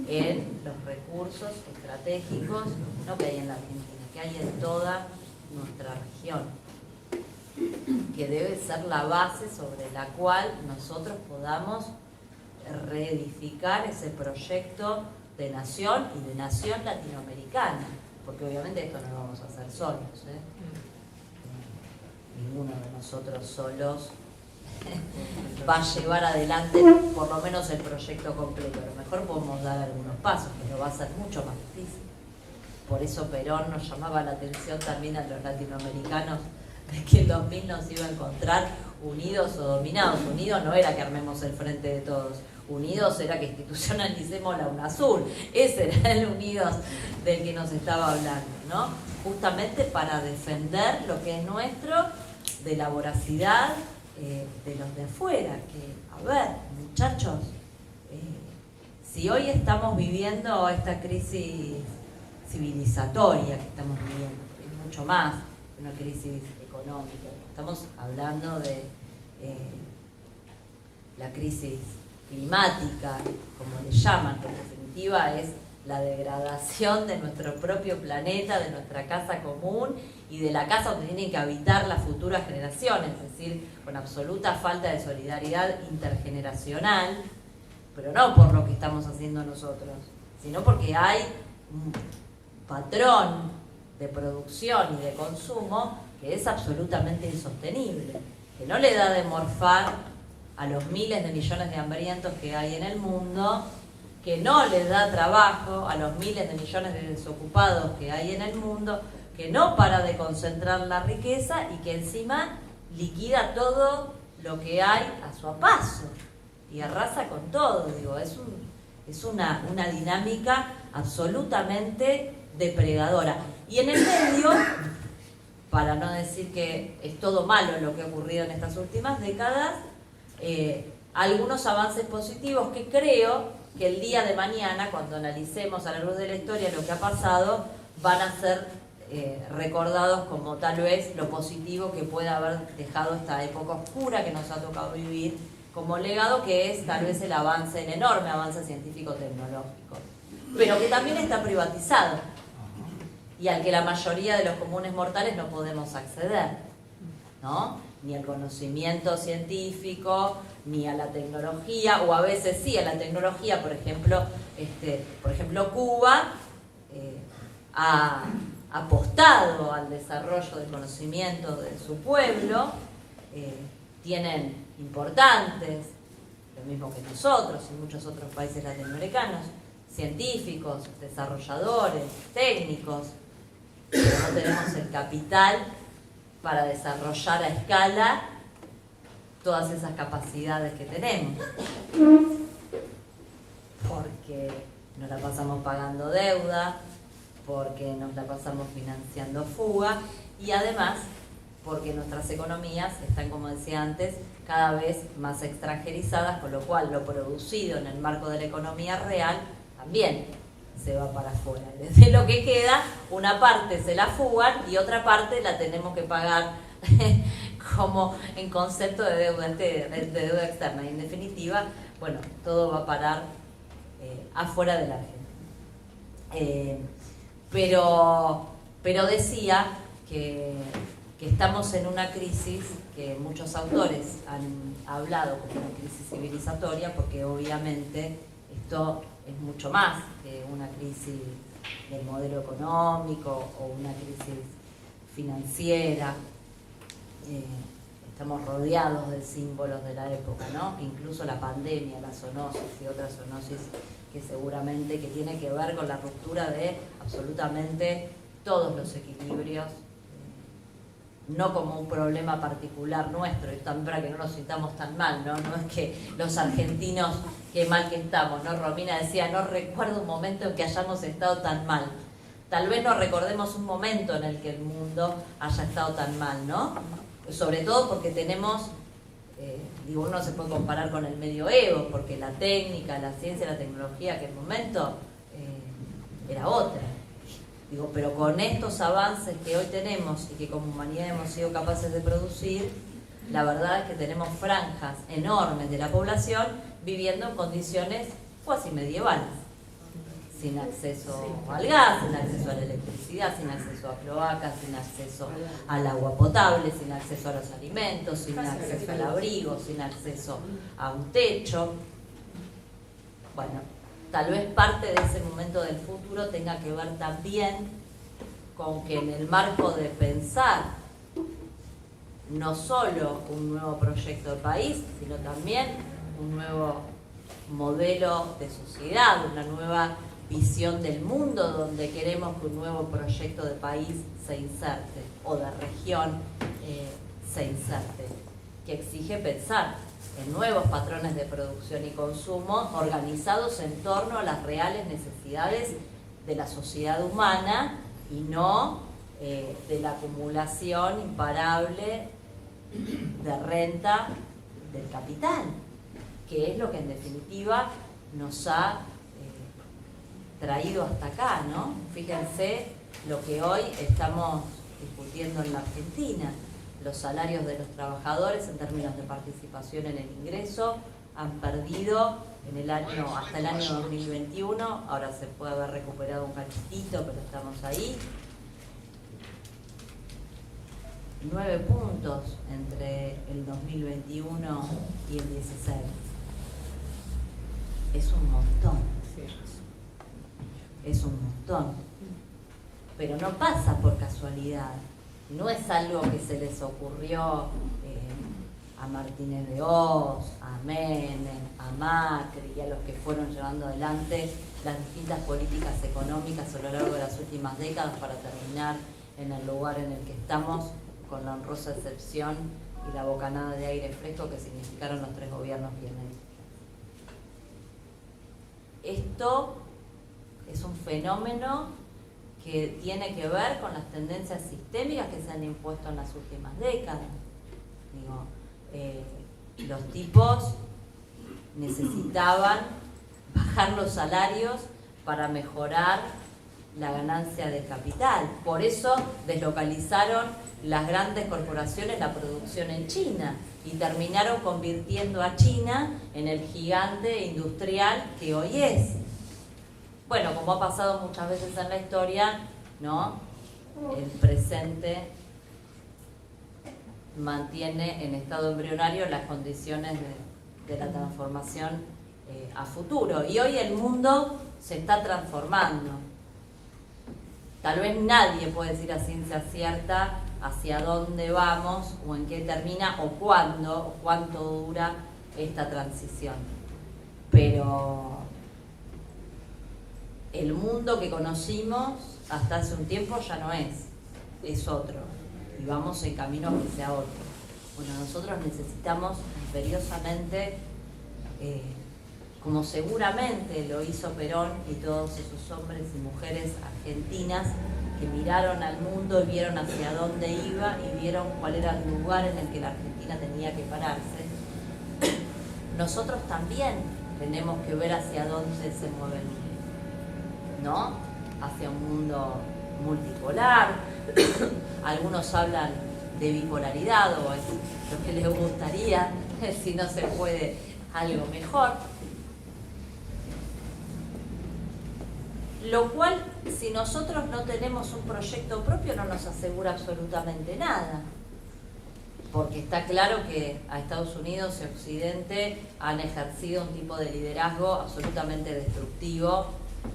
en los recursos estratégicos, no que hay en la Argentina, que hay en toda nuestra región, que debe ser la base sobre la cual nosotros podamos reedificar ese proyecto de nación y de nación latinoamericana, porque obviamente esto no lo vamos a hacer solos, ninguno de nosotros solos va a llevar adelante por lo menos el proyecto completo. A lo mejor podemos dar algunos pasos, pero va a ser mucho más difícil. Por eso Perón nos llamaba la atención también a los latinoamericanos de que el 2000 nos iba a encontrar unidos o dominados. Unidos no era que armemos el frente de todos, unidos era que institucionalicemos la UNASUR. Ese era el unidos del que nos estaba hablando, ¿no? Justamente para defender lo que es nuestro de la voracidad de los de afuera. Que, a ver, muchachos, si hoy estamos viviendo esta crisis civilizatoria que estamos viviendo, es mucho más que una crisis económica, estamos hablando de la crisis climática, como le llaman, que en definitiva es la degradación de nuestro propio planeta, de nuestra casa común y de la casa donde tienen que habitar las futuras generaciones, es decir, con absoluta falta de solidaridad intergeneracional, pero no por lo que estamos haciendo nosotros, sino porque hay un patrón de producción y de consumo que es absolutamente insostenible, que no le da de morfar a los miles de millones de hambrientos que hay en el mundo, que no les da trabajo a los miles de millones de desocupados que hay en el mundo, que no para de concentrar la riqueza y que encima liquida todo lo que hay a su paso y arrasa con todo. Digo, es una dinámica absolutamente depredadora. Y en el medio para no decir que es todo malo lo que ha ocurrido en estas últimas décadas, algunos avances positivos que creo que el día de mañana, cuando analicemos a la luz de la historia lo que ha pasado, van a ser recordados como tal vez lo positivo que puede haber dejado esta época oscura que nos ha tocado vivir como legado, que es tal vez el avance, el enorme avance científico-tecnológico, pero que también está privatizado y al que la mayoría de los comunes mortales no podemos acceder, ¿no? Ni al conocimiento científico, ni a la tecnología, o a veces sí a la tecnología. Por ejemplo, Cuba ha apostado al desarrollo del conocimiento de su pueblo, tienen importantes, lo mismo que nosotros y muchos otros países latinoamericanos, científicos, desarrolladores, técnicos, pero no tenemos el capital para desarrollar a escala todas esas capacidades que tenemos, porque nos la pasamos pagando deuda, porque nos la pasamos financiando fuga y además porque nuestras economías están, como decía antes, cada vez más extranjerizadas, con lo cual lo producido en el marco de la economía real también se va para afuera. Desde lo que queda, una parte se la fugan y otra parte la tenemos que pagar como en concepto de deuda externa. Y en definitiva, bueno, todo va a parar afuera de la Argentina. Pero decía que estamos en una crisis que muchos autores han hablado como una crisis civilizatoria, porque obviamente esto es mucho más que una crisis del modelo económico o una crisis financiera. Estamos rodeados de símbolos de la época, ¿no? Incluso la pandemia, la zoonosis y otras zoonosis que seguramente que tiene que ver con la ruptura de absolutamente todos los equilibrios, no como un problema particular nuestro, y también para que no nos sintamos tan mal, ¿no? No es que los argentinos, qué mal que estamos, ¿no? Romina decía, no recuerdo un momento en que hayamos estado tan mal. Tal vez no recordemos un momento en el que el mundo haya estado tan mal, ¿no? Sobre todo porque tenemos, uno se puede comparar con el medioevo, porque la técnica, la ciencia, la tecnología, aquel momento era otra. Pero con estos avances que hoy tenemos y que como humanidad hemos sido capaces de producir, la verdad es que tenemos franjas enormes de la población viviendo en condiciones cuasi medievales, sin acceso al gas, sin acceso a la electricidad, sin acceso a cloacas, sin acceso al agua potable, sin acceso a los alimentos, sin acceso al abrigo, sin acceso a un techo. Bueno, tal vez parte de ese momento del futuro tenga que ver también con que en el marco de pensar no solo un nuevo proyecto de país, sino también un nuevo modelo de sociedad, una nueva visión del mundo donde queremos que un nuevo proyecto de país se inserte, o de región se inserte, que exige pensar en nuevos patrones de producción y consumo organizados en torno a las reales necesidades de la sociedad humana y no de la acumulación imparable de renta del capital, que es lo que en definitiva nos ha traído hasta acá, ¿no? Fíjense lo que hoy estamos discutiendo en la Argentina. Los salarios de los trabajadores en términos de participación en el ingreso han perdido hasta el año 2021, ahora se puede haber recuperado un cachitito, pero estamos ahí. 9 puntos entre el 2021 y el 16. Es un montón. Es un montón. Pero no pasa por casualidad. No es algo que se les ocurrió a Martínez de Oz, a Menem, a Macri y a los que fueron llevando adelante las distintas políticas económicas a lo largo de las últimas décadas para terminar en el lugar en el que estamos, con la honrosa excepción y la bocanada de aire fresco que significaron los 3 gobiernos kirchneristas. Esto es un fenómeno que tiene que ver con las tendencias sistémicas que se han impuesto en las últimas décadas. Digo, los tipos necesitaban bajar los salarios para mejorar la ganancia de capital. Por eso deslocalizaron las grandes corporaciones la producción en China y terminaron convirtiendo a China en el gigante industrial que hoy es. Bueno, como ha pasado muchas veces en la historia, ¿no? El presente mantiene en estado embrionario las condiciones de la transformación a futuro. Y hoy el mundo se está transformando. Tal vez nadie puede decir a ciencia cierta hacia dónde vamos o en qué termina o cuándo o cuánto dura esta transición. Pero el mundo que conocimos hasta hace un tiempo ya no es otro. Y vamos en camino a que sea otro. Bueno, nosotros necesitamos imperiosamente, como seguramente lo hizo Perón y todos esos hombres y mujeres argentinas que miraron al mundo y vieron hacia dónde iba y vieron cuál era el lugar en el que la Argentina tenía que pararse, nosotros también tenemos que ver hacia dónde se mueve el mundo, ¿no? Hacia un mundo multipolar. Algunos hablan de bipolaridad o es lo que les gustaría, si no se puede algo mejor. Lo cual, si nosotros no tenemos un proyecto propio, no nos asegura absolutamente nada. Porque está claro que a Estados Unidos y Occidente han ejercido un tipo de liderazgo absolutamente destructivo.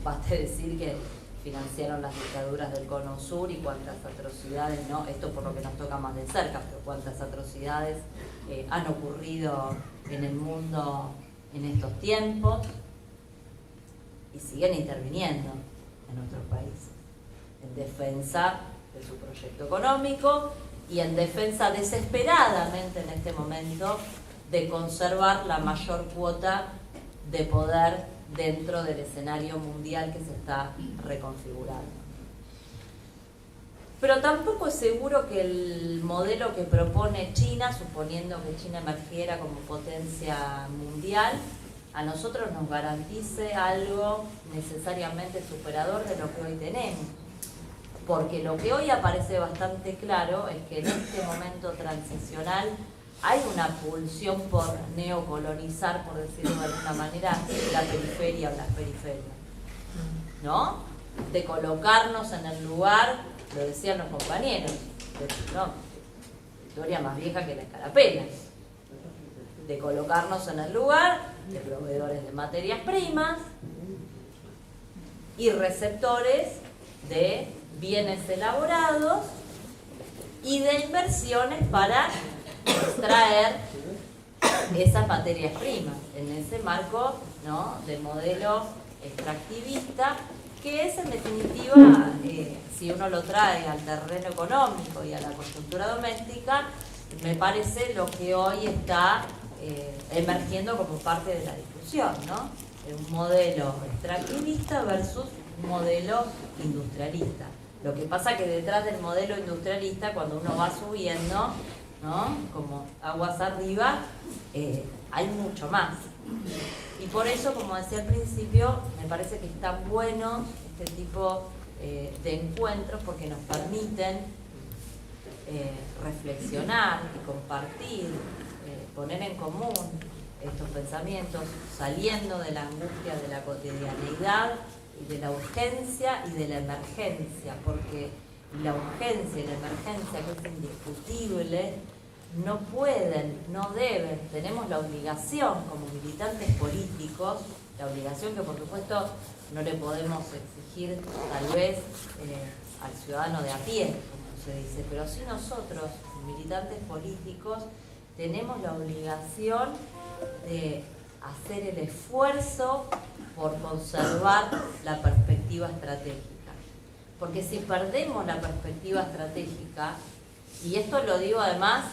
Basta decir que financiaron las dictaduras del Cono Sur y cuántas atrocidades, ¿no? Esto por lo que nos toca más de cerca, pero cuántas atrocidades han ocurrido en el mundo en estos tiempos. Y siguen interviniendo en nuestros países en defensa de su proyecto económico y en defensa desesperadamente en este momento de conservar la mayor cuota de poder dentro del escenario mundial que se está reconfigurando. Pero tampoco es seguro que el modelo que propone China, suponiendo que China emergiera como potencia mundial, a nosotros nos garantice algo necesariamente superador de lo que hoy tenemos. Porque lo que hoy aparece bastante claro es que en este momento transicional hay una pulsión por neocolonizar, por decirlo de alguna manera, la periferia o las periferias, ¿no? De colocarnos en el lugar, lo decían los compañeros, no, historia más vieja que la escarapela, de colocarnos en el lugar de proveedores de materias primas y receptores de bienes elaborados y de inversiones para extraer esas materias primas en ese marco, ¿no?, de modelo extractivista que es en definitiva, si uno lo trae al terreno económico y a la coyuntura doméstica, me parece lo que hoy está emergiendo como parte de la discusión, ¿no? Un modelo extractivista versus un modelo industrialista. Lo que pasa que detrás del modelo industrialista, cuando uno va subiendo, ¿no?, como aguas arriba, hay mucho más. Y por eso, como decía al principio, me parece que están buenos este tipo de encuentros porque nos permiten reflexionar y compartir, poner en común estos pensamientos, saliendo de la angustia de la cotidianeidad y de la urgencia y de la emergencia, porque la urgencia y la emergencia, que es indiscutible, no pueden, no deben, tenemos la obligación como militantes políticos, la obligación que por supuesto no le podemos exigir tal vez al ciudadano de a pie, como se dice, pero sí nosotros, militantes políticos, tenemos la obligación de hacer el esfuerzo por conservar la perspectiva estratégica. Porque si perdemos la perspectiva estratégica, y esto lo digo además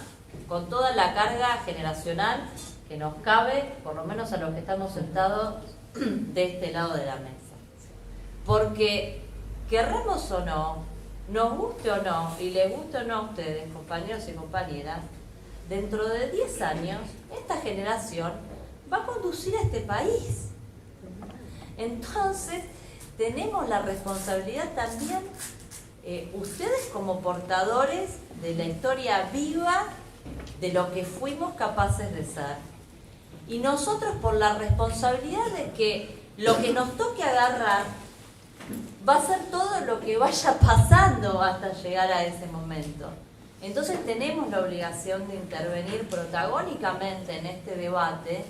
con toda la carga generacional que nos cabe, por lo menos a los que estamos sentados de este lado de la mesa. Porque querramos o no, nos guste o no, y les guste o no a ustedes, compañeros y compañeras, dentro de 10 años, esta generación va a conducir a este país. Entonces, tenemos la responsabilidad también, ustedes como portadores de la historia viva de lo que fuimos capaces de ser. Y nosotros por la responsabilidad de que lo que nos toque agarrar va a ser todo lo que vaya pasando hasta llegar a ese momento. Entonces tenemos la obligación de intervenir protagónicamente en este debate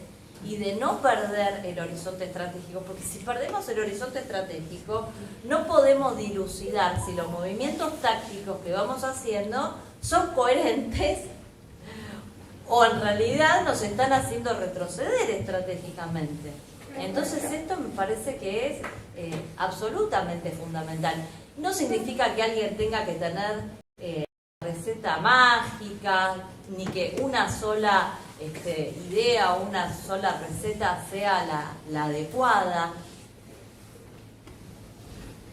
y de no perder el horizonte estratégico, porque si perdemos el horizonte estratégico no podemos dilucidar si los movimientos tácticos que vamos haciendo son coherentes o en realidad nos están haciendo retroceder estratégicamente. Entonces esto me parece que es absolutamente fundamental. No significa que alguien tenga que tener receta mágica, ni que una sola idea o una sola receta sea la adecuada,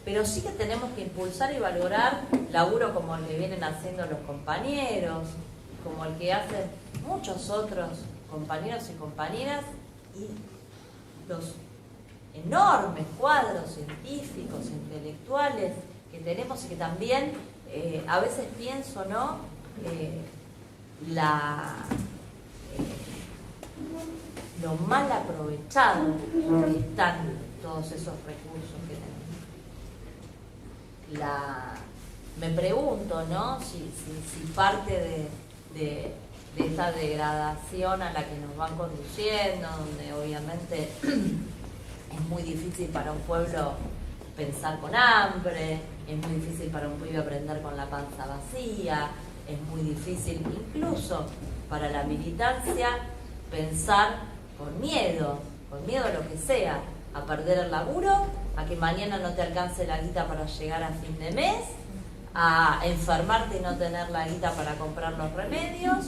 pero sí que tenemos que impulsar y valorar laburo como el que vienen haciendo los compañeros, como el que hacen muchos otros compañeros y compañeras, y los enormes cuadros científicos, intelectuales que tenemos, y que también a veces pienso, ¿no? Lo mal aprovechado que están todos esos recursos que tenemos. Me pregunto, ¿no? Si parte de esa degradación a la que nos van conduciendo, donde obviamente es muy difícil para un pueblo pensar con hambre, es muy difícil para un pibe aprender con la panza vacía, es muy difícil incluso para la militancia pensar con miedo a lo que sea, a perder el laburo, a que mañana no te alcance la guita para llegar a fin de mes, a enfermarte y no tener la guita para comprar los remedios,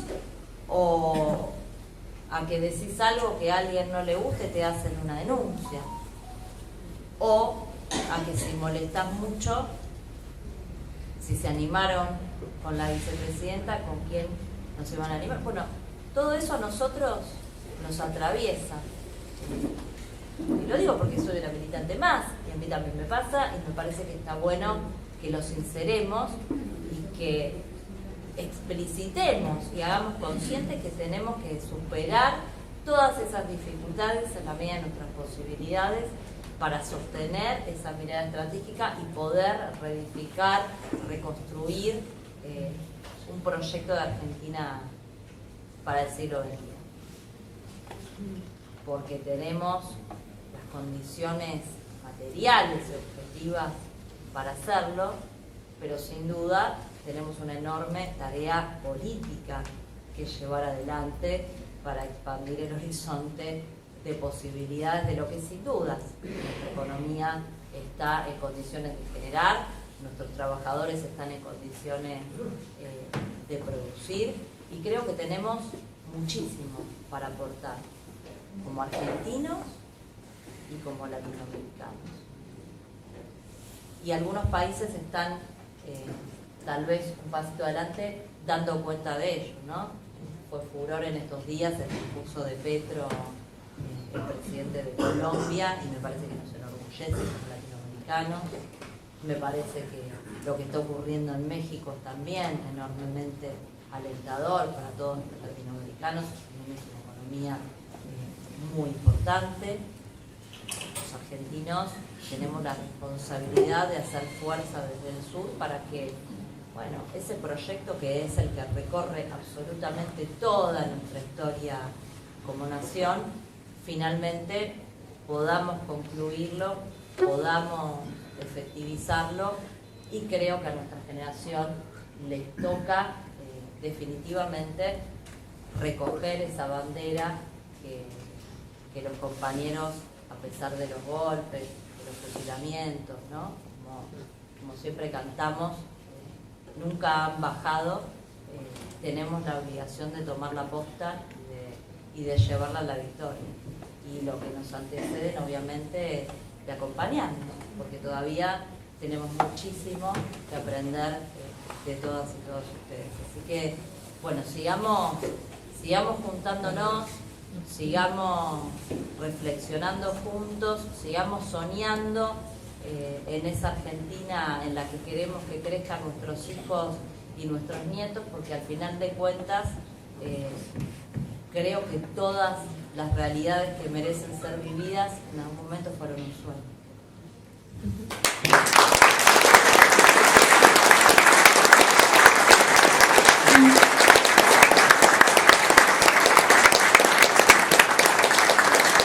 o a que decís algo que a alguien no le guste, te hacen una denuncia, o a que si molestas mucho, si se animaron con la vicepresidenta, ¿con quién no se van a animar? Bueno, todo eso a nosotros nos atraviesa. Y lo digo porque soy una militante más, y a mí también me pasa, y me parece que está bueno que lo sinceremos y que explicitemos y hagamos conscientes que tenemos que superar todas esas dificultades en la medida de nuestras posibilidades para sostener esa mirada estratégica y poder reedificar, reconstruir un proyecto de Argentina para el siglo XXI. Porque tenemos las condiciones materiales y objetivas para hacerlo, pero sin duda tenemos una enorme tarea política que llevar adelante para expandir el horizonte de posibilidades de lo que sin dudas nuestra economía está en condiciones de generar, nuestros trabajadores están en condiciones de producir, y creo que tenemos muchísimo para aportar como argentinos y como latinoamericanos. Y algunos países están tal vez un pasito adelante dando cuenta de ello, ¿no? Fue furor en estos días el discurso de Petro, el presidente de Colombia, y me parece que nos enorgullece como latinoamericanos. Me parece que lo que está ocurriendo en México es también enormemente alentador para todos los latinoamericanos. Tenemos una economía muy importante. Los argentinos tenemos la responsabilidad de hacer fuerza desde el sur para que, bueno, ese proyecto que es el que recorre absolutamente toda nuestra historia como nación, finalmente podamos concluirlo, podamos efectivizarlo, y creo que a nuestra generación les toca definitivamente recoger esa bandera que los compañeros, a pesar de los golpes, de los fusilamientos, ¿no? Como siempre cantamos, nunca han bajado. Tenemos la obligación de tomar la posta y de llevarla a la victoria. Y lo que nos antecede, obviamente, es de acompañarnos, porque todavía tenemos muchísimo que aprender de todas y todos ustedes. Así que, bueno, sigamos juntándonos, sigamos reflexionando juntos, sigamos soñando en esa Argentina en la que queremos que crezcan nuestros hijos y nuestros nietos, porque al final de cuentas creo que todas las realidades que merecen ser vividas en algún momento fueron un sueño.